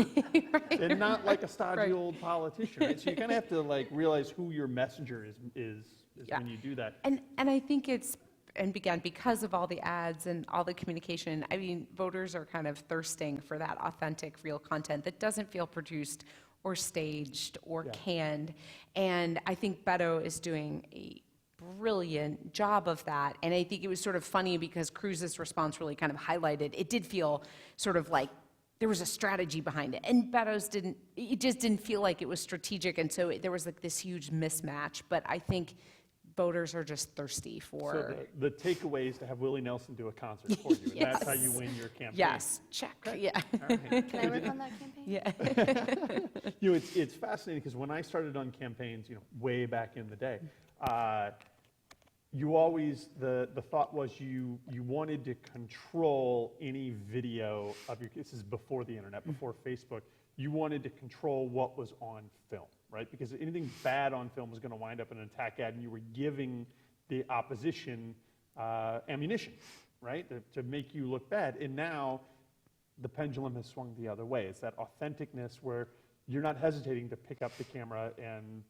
right. And not like a stodgy right. old politician. Right? So you kind of have to realize who your messenger is yeah. when you do that. And I think again, because of all the ads and all the communication, I mean, voters are kind of thirsting for that authentic, real content that doesn't feel produced or staged or yeah. canned. And I think Beto is doing a brilliant job of that. And I think it was sort of funny because Cruz's response really kind of highlighted, it did feel sort of like there was a strategy behind it. And Beto's it just didn't feel like it was strategic. And so there was this huge mismatch. But I think voters are just thirsty for. So the takeaway is to have Willie Nelson do a concert for you, and that's how you win your campaign. Yes, check. Yeah. All right. Can I work on that campaign? Yeah. You know, it's fascinating because when I started on campaigns, you know, way back in the day, you always, the thought was you wanted to control any video of your, this is before the internet, before Facebook, you wanted to control what was on film, right? Because anything bad on film was going to wind up in an attack ad, and you were giving the opposition ammunition, right, to make you look bad. And now the pendulum has swung the other way. It's that authenticness where you're not hesitating to pick up the camera and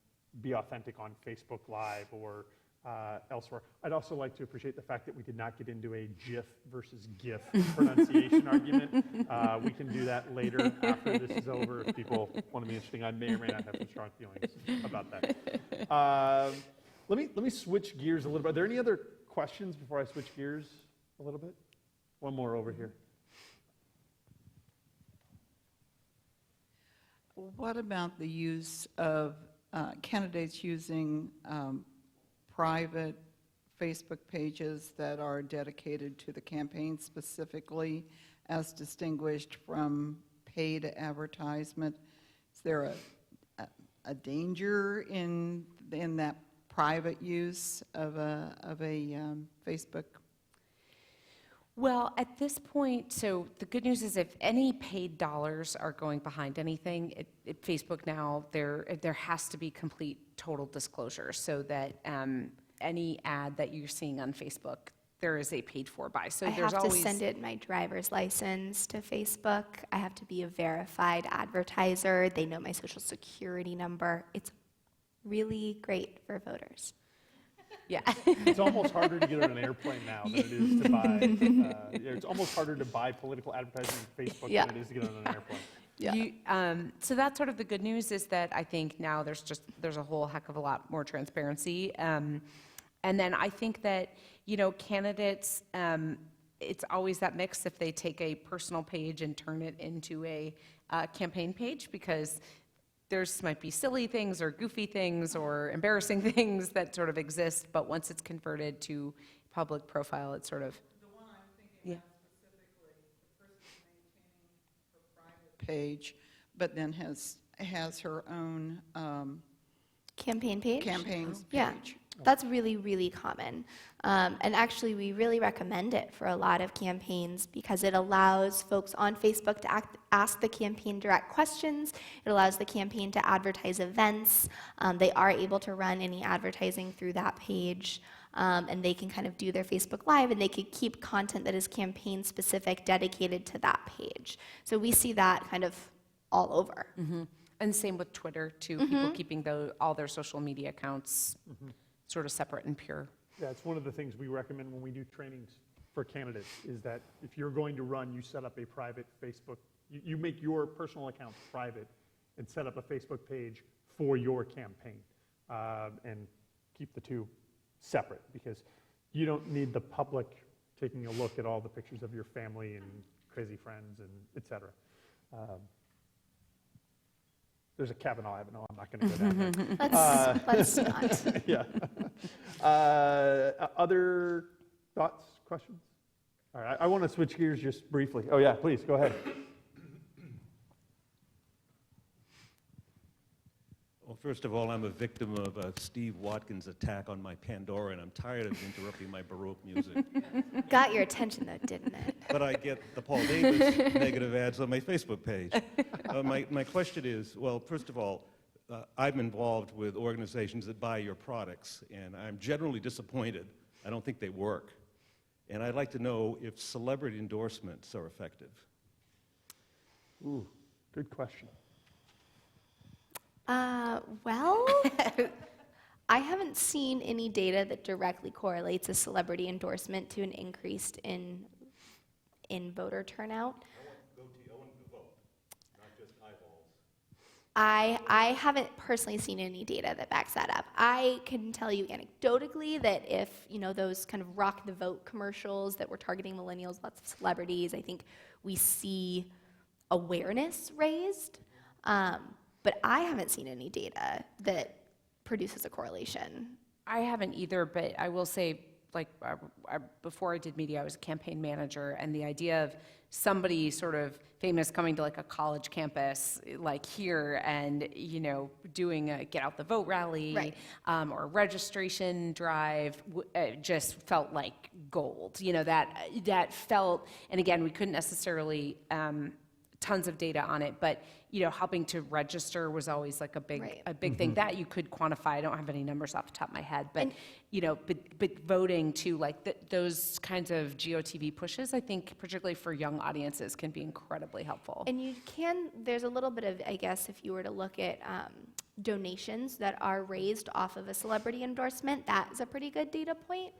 be authentic on Facebook Live or elsewhere. I'd also like to appreciate the fact that we did not get into a GIF versus GIF pronunciation argument. We can do that later after this is over if people want to be interesting. I may or may not have some strong feelings about that. Let me switch gears a little bit. Are there any other questions before I switch gears a little bit? One more over here. What about the use of candidates using private Facebook pages that are dedicated to the campaign specifically, as distinguished from paid advertisement? Is there a danger in that private use of a Facebook? Well, at this point, so the good news is if any paid dollars are going behind anything, at Facebook now, there has to be complete total disclosure so that any ad that you're seeing on Facebook, there is a paid for by. So I there's have to always send in my driver's license to Facebook. I have to be a verified advertiser. They know my social security number. It's really great for voters. Yeah. It's almost harder to get on an airplane now than it is to buy. It's almost harder to buy political advertising on Facebook Yeah. than it is to get on an airplane. Yeah. So that's sort of the good news is that I think now there's a whole heck of a lot more transparency. And then I think that, you know, candidates, it's always that mix if they take a personal page and turn it into a campaign page, because there's might be silly things or goofy things or embarrassing things that sort of exist, but once it's converted to public profile, it's sort of. The one I'm thinking about specifically, the person's maintaining her private page, but then has her own Campaign page? campaigns page. Yeah. That's really, really common. And actually, we really recommend it for a lot of campaigns because it allows folks on Facebook to ask the campaign direct questions. It allows the campaign to advertise events. They are able to run any advertising through that page. And they can kind of do their Facebook Live, and they could keep content that is campaign specific dedicated to that page. So we see that kind of all over. Mm-hmm. And same with Twitter, too, people keeping all their social media accounts sort of separate and pure. Yeah, it's one of the things we recommend when we do trainings for candidates is that if you're going to run, you set up a private Facebook, you make your personal account private and set up a Facebook page for your campaign and keep the two separate, because you don't need the public taking a look at all the pictures of your family and crazy friends and et cetera. There's a Kavanaugh. No, I'm not going to go down there. Let's not. Yeah. Other thoughts, questions? All right, I want to switch gears just briefly. Oh yeah, please, go ahead. Well, first of all, I'm a victim of Steve Watkins' attack on my Pandora, and I'm tired of interrupting my Baroque music. Got your attention, though, didn't it? But I get the Paul Davis negative ads on my Facebook page. My question is, well, first of all, I'm involved with organizations that buy your products, and I'm generally disappointed. I don't think they work. And I'd like to know if celebrity endorsements are effective. Ooh, good question. Well, I haven't seen any data that directly correlates a celebrity endorsement to an increase in voter turnout. I want to vote, not just eyeballs. I haven't personally seen any data that backs that up. I can tell you anecdotally that if, you know, those kind of rock the vote commercials that were targeting millennials, lots of celebrities, I think we see awareness raised. But I haven't seen any data that produces a correlation. I haven't either, but I will say, like, before I did media, I was a campaign manager, and the idea of somebody sort of famous coming to like a college campus like here and, you know, doing a get out the vote rally, Right. or a registration drive, just felt like gold. You know, that felt, and again, we couldn't necessarily, tons of data on it, but you know, helping to register was always like a big Right. thing that you could quantify. I don't have any numbers off the top of my head, but you know, but voting to like those kinds of GOTV pushes, I think, particularly for young audiences, can be incredibly helpful. And there's a little bit of, I guess, if you were to look at donations that are raised off of a celebrity endorsement, that is a pretty good data point.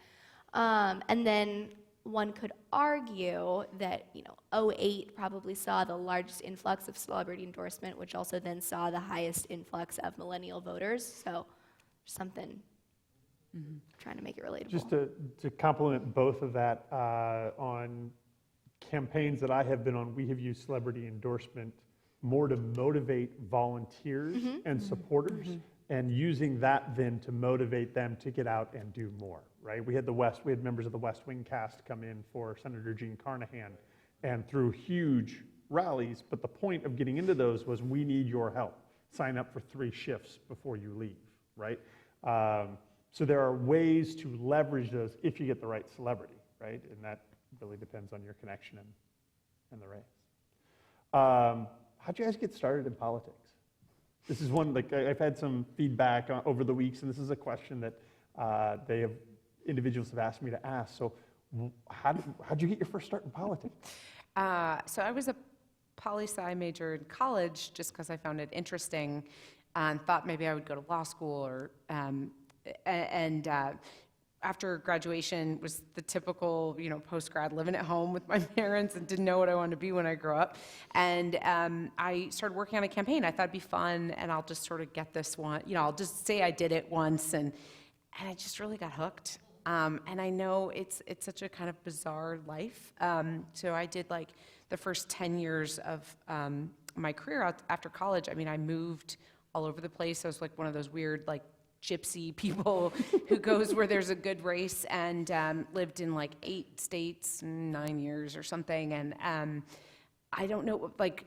And then one could argue that, you know, 2008 probably saw the largest influx of celebrity endorsement, which also then saw the highest influx of millennial voters. So something, trying to make it relatable. Just to complement both of that, on campaigns that I have been on, we have used celebrity endorsement more to motivate volunteers and supporters, and using that then to motivate them to get out and do more, right? We had members of the West Wing cast come in for Senator Jean Carnahan, and through huge rallies, but the point of getting into those was, we need your help. Sign up for 3 shifts before you leave, right? So there are ways to leverage those if you get the right celebrity, right? And that really depends on your connection and the race. How'd you guys get started in politics? This is one, like, I've had some feedback over the weeks, and this is a question that individuals have asked me to ask. So how'd you get your first start in politics? So I was a poli-sci major in college just because I found it interesting and thought maybe I would go to law school, or after graduation was the typical, you know, post-grad living at home with my parents and didn't know what I wanted to be when I grew up. And I started working on a campaign. I thought it'd be fun, and I'll just sort of get this one, you know, I'll just say I did it once, and I just really got hooked. And I know it's such a kind of bizarre life. So I did like the first 10 years of my career after college. I mean, I moved all over the place. I was like one of those weird, like, gypsy people who goes where there's a good race, and lived in like 8 states, 9 years or something. And I don't know, like,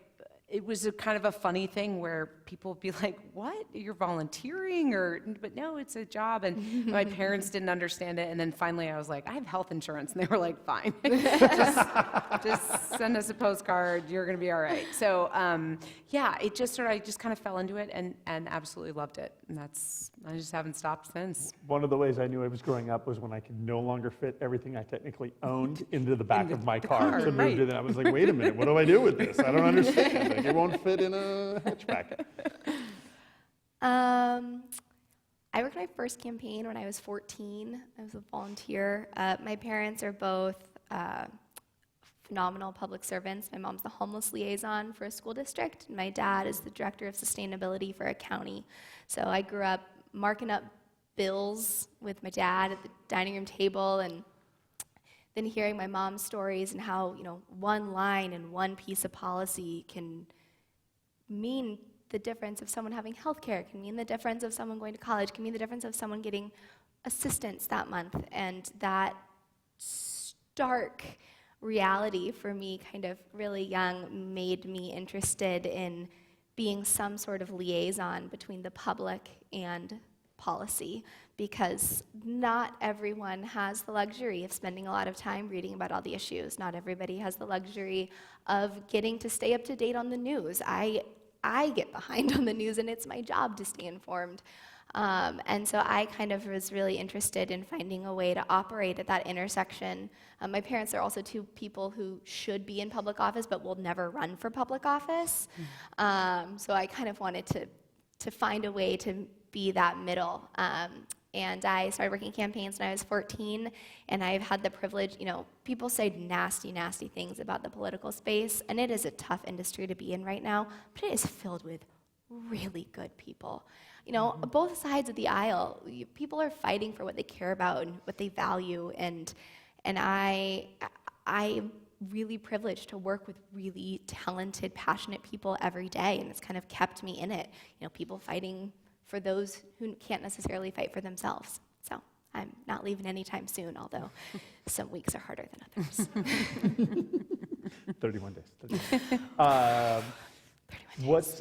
it was a kind of a funny thing where people would be like, what, you're volunteering? But no, it's a job. And my parents didn't understand it. And then finally I was like, I have health insurance. And they were like, fine, just send us a postcard. You're going to be all right. So yeah, I just kind of fell into it and absolutely loved it. And I just haven't stopped since. One of the ways I knew I was growing up was when I could no longer fit everything I technically owned into the back of my car. So I moved in, and I was like, wait a minute, what do I do with this? I don't understand. Like, it won't fit in a hatchback. I worked my first campaign when I was 14. I was a volunteer. My parents are both phenomenal public servants. My mom's the homeless liaison for a school district, and my dad is the director of sustainability for a county. So I grew up marking up bills with my dad at the dining room table, and then hearing my mom's stories and how, you know, one line and one piece of policy can mean the difference of someone having health care, can mean the difference of someone going to college, can mean the difference of someone getting assistance that month. And that stark reality for me, kind of really young, made me interested in being some sort of liaison between the public and policy, because not everyone has the luxury of spending a lot of time reading about all the issues. Not everybody has the luxury of getting to stay up to date on the news. I get behind on the news, and it's my job to stay informed. And so I kind of was really interested in finding a way to operate at that intersection. My parents are also 2 people who should be in public office but will never run for public office. So I kind of wanted to find a way to be that middle. And I started working campaigns when I was 14, and I've had the privilege, you know, people say nasty, nasty things about the political space, and it is a tough industry to be in right now, but it is filled with really good people. You know, both sides of the aisle, people are fighting for what they care about and what they value, and I'm really privileged to work with really talented, passionate people every day, and it's kind of kept me in it. You know, people fighting for those who can't necessarily fight for themselves. So I'm not leaving anytime soon, although some weeks are harder than others. 31 days. 31 days.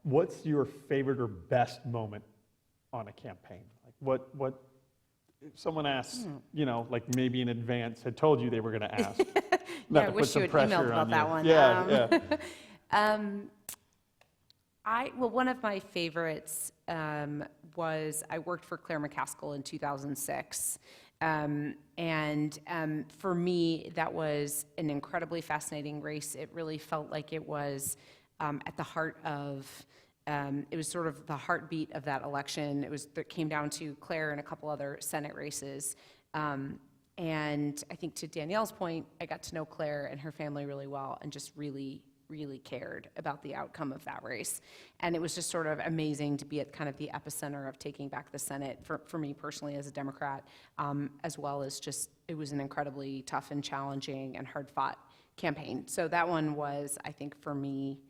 What's your favorite or best moment on a campaign? Like what if someone asks, like maybe in advance, had told you they were going to ask. Not I to put wish some you had pressure emailed about on that you. one. Yeah. Well, one of my favorites was I worked for Claire McCaskill in 2006. For me, that was an incredibly fascinating race. It really felt like it was at the heart of, it was sort of the heartbeat of that election. It came down to Claire and a couple other Senate races. And I think to Danielle's point, I got to know Claire and her family really well and just really cared about the outcome of that race. And it was just sort of amazing to be at kind of the epicenter of taking back the Senate for me personally as a Democrat, as well as just, it was an incredibly tough and challenging and hard fought campaign. So that one was, I think for me,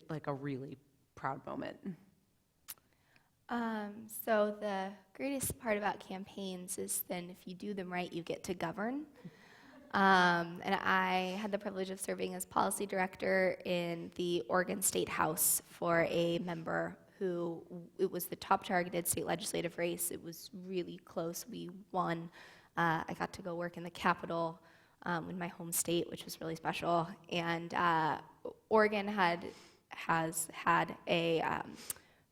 like a really proud moment. So the greatest part about campaigns is then if you do them right, you get to govern. And I had the privilege of serving as policy director in the Oregon State House for a member who, it was the top targeted state legislative race. It was really close. We won. I got to go work in the Capitol in my home state, which was really special. And Oregon has had a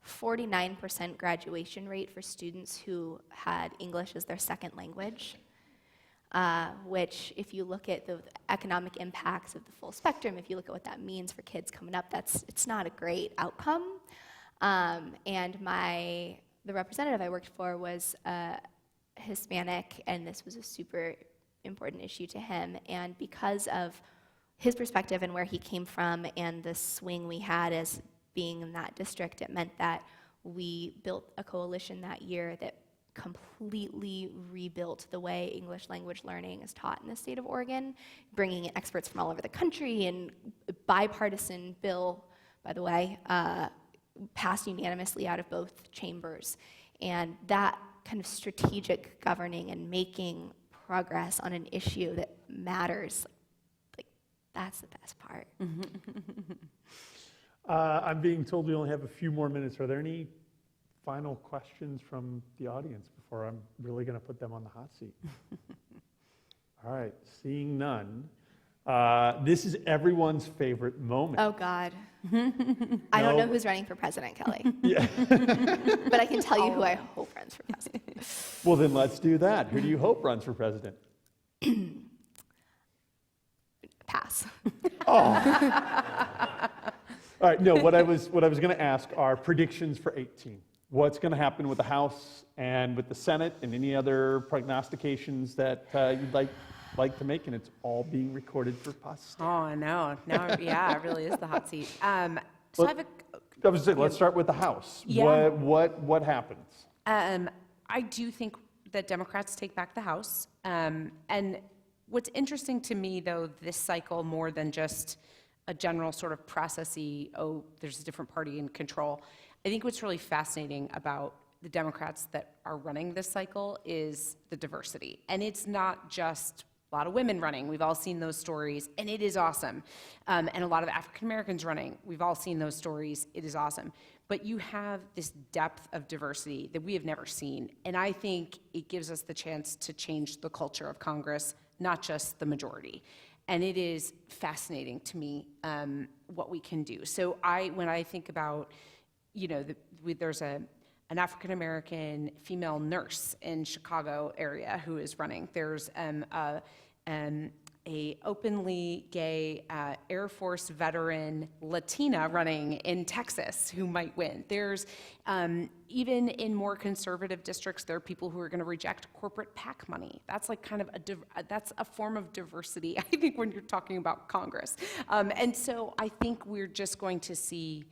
49% graduation rate for students who had English as their second language. Which, if you look at the economic impacts of the full spectrum, if you look at what that means for kids coming up, it's not a great outcome. And the representative I worked for was Hispanic, and this was a super important issue to him. And because of his perspective and where he came from and the swing we had as being in that district, it meant that we built a coalition that year that completely rebuilt the way English language learning is taught in the state of Oregon, bringing in experts from all over the country, and a bipartisan bill, by the way, passed unanimously out of both chambers. And that kind of strategic governing and making progress on an issue that matters, like that's the best part. I'm being told we only have a few more minutes. Are there any final questions from the audience before I'm really going to put them on the hot seat? All right, seeing none. This is everyone's favorite moment. Oh, God. I don't know who's running for president, Kelly. Yeah. But I can tell you who I hope runs for president. Well, then let's do that. Who do you hope runs for president? Pass. All right, no, what I was going to ask are predictions for 18. What's going to happen with the House and with the Senate and any other prognostications that you'd like to make, and it's all being recorded for posterity. Oh, no. Now, yeah, it really is the hot seat. So I have a... I was saying, let's start with the House. Yeah. What happens? I do think that Democrats take back the House. And what's interesting to me, though, this cycle, more than just a general sort of processy, there's a different party in control, I think what's really fascinating about the Democrats that are running this cycle is the diversity. And it's not just a lot of women running. We've all seen those stories, and it is awesome. And a lot of African Americans running. We've all seen those stories. It is awesome. But you have this depth of diversity that we have never seen. And I think it gives us the chance to change the culture of Congress, not just the majority. And it is fascinating to me what we can do. So when I think about, there's an African American female nurse in Chicago area who is running. There's a openly gay Air Force veteran Latina running in Texas who might win. There's even in more conservative districts, there are people who are going to reject corporate PAC money. That's like kind of that's a form of diversity, I think, when you're talking about Congress. And so I think we're just going to see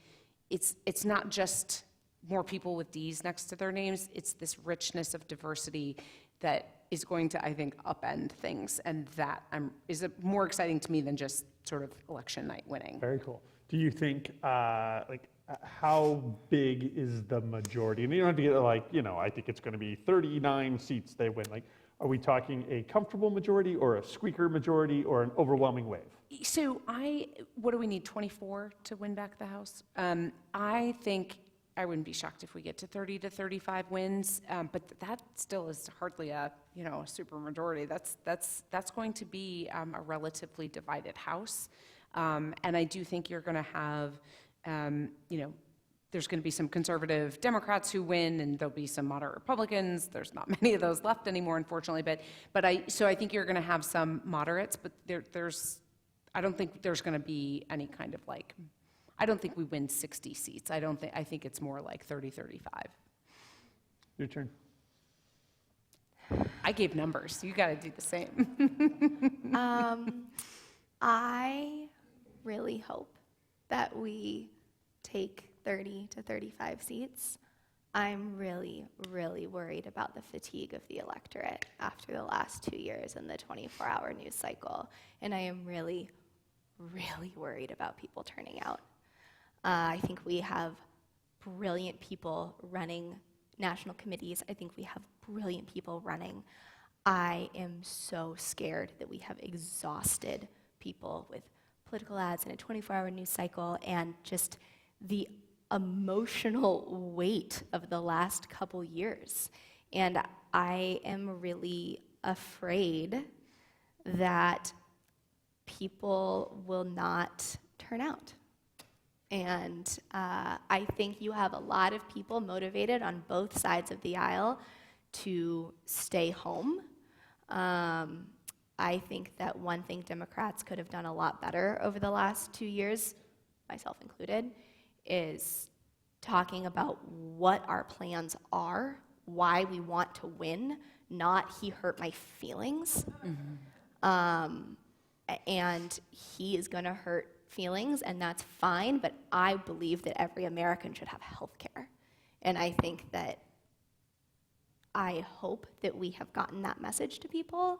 it's not just more people with D's next to their names. It's this richness of diversity that is going to, I think, upend things, and that is more exciting to me than just sort of election night winning. Very cool. Do you think, how big is the majority? And you don't have to get like, I think it's going to be 39 seats they win. Like, are we talking a comfortable majority or a squeaker majority or an overwhelming wave? So what do we need, 24 to win back the House? I think I wouldn't be shocked if we get to 30 to 35 wins, but that still is hardly a super majority. That's going to be a relatively divided House, and I do think you're going to have, there's going to be some conservative Democrats who win, and there'll be some moderate Republicans. There's not many of those left anymore, unfortunately. But I think you're going to have some moderates, but I don't think there's going to be any kind of like. I don't think we win 60 seats. I think it's more like 30, 35. Your turn. I gave numbers. You got to do the same. I really hope that we take 30 to 35 seats. I'm really, really worried about the fatigue of the electorate after the last 2 years and the 24-hour news cycle. And I am really, really worried about people turning out. I think we have brilliant people running national committees. I think we have brilliant people running. I am so scared that we have exhausted people with political ads and a 24-hour news cycle and just the emotional weight of the last couple years. And I am really afraid that people will not turn out. And I think you have a lot of people motivated on both sides of the aisle to stay home. I think that one thing Democrats could have done a lot better over the last 2 years, myself included, is talking about what our plans are, why we want to win, not he hurt my feelings. And he is going to hurt feelings, and that's fine, but I believe that every American should have health care. And I think that I hope that we have gotten that message to people.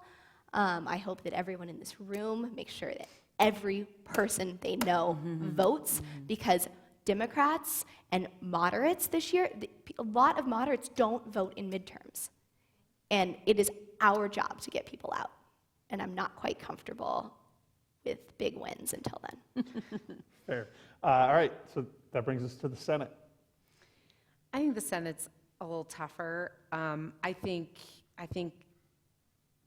I hope that everyone in this room makes sure that every person they know votes, because Democrats and moderates this year, a lot of moderates don't vote in midterms. And it is our job to get people out. And I'm not quite comfortable with big wins until then. Fair. All right, so that brings us to the Senate. I think the Senate's a little tougher. I think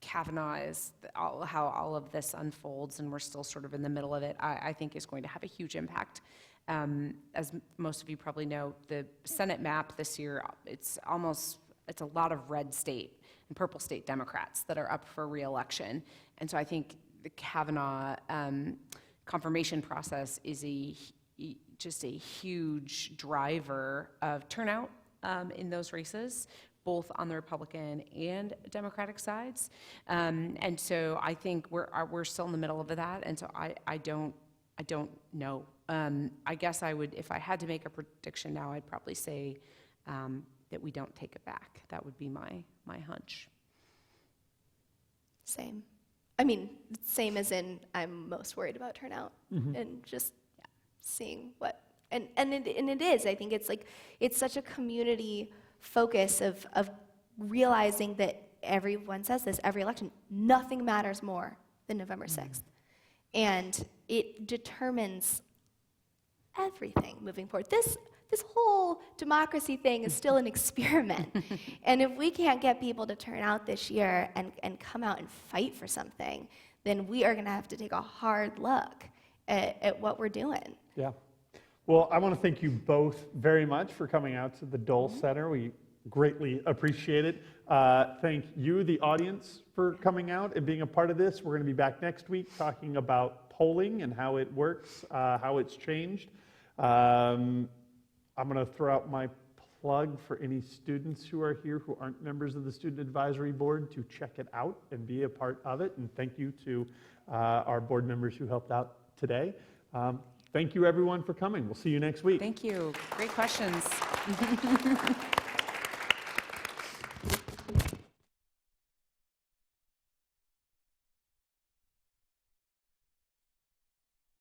Kavanaugh is how all of this unfolds, and we're still sort of in the middle of it. I think is going to have a huge impact. As most of you probably know, the Senate map this year, it's a lot of red state and purple state Democrats that are up for re-election, and so I think the Kavanaugh confirmation process is just a huge driver of turnout in those races, both on the Republican and Democratic sides. And so I think we're still in the middle of that, and so I don't know. I guess I would, if I had to make a prediction now, I'd probably say that we don't take it back. That would be my hunch. Same. I mean, same as in I'm most worried about turnout and just seeing what, and it is, I think it's like, it's such a community focus of realizing that everyone says this, every election, nothing matters more than November 6th. And it determines everything moving forward. This whole democracy thing is still an experiment. And if we can't get people to turn out this year and come out and fight for something, then we are going to have to take a hard look at what we're doing. Yeah. Well, I want to thank you both very much for coming out to the Dole Center. We greatly appreciate it. Thank you, the audience, for coming out and being a part of this. We're going to be back next week talking about polling and how it works, how it's changed. I'm going to throw out my plug for any students who are here who aren't members of the Student Advisory Board to check it out and be a part of it. And thank you to our board members who helped out today. Thank you, everyone, for coming. We'll see you next week. Thank you. Great questions.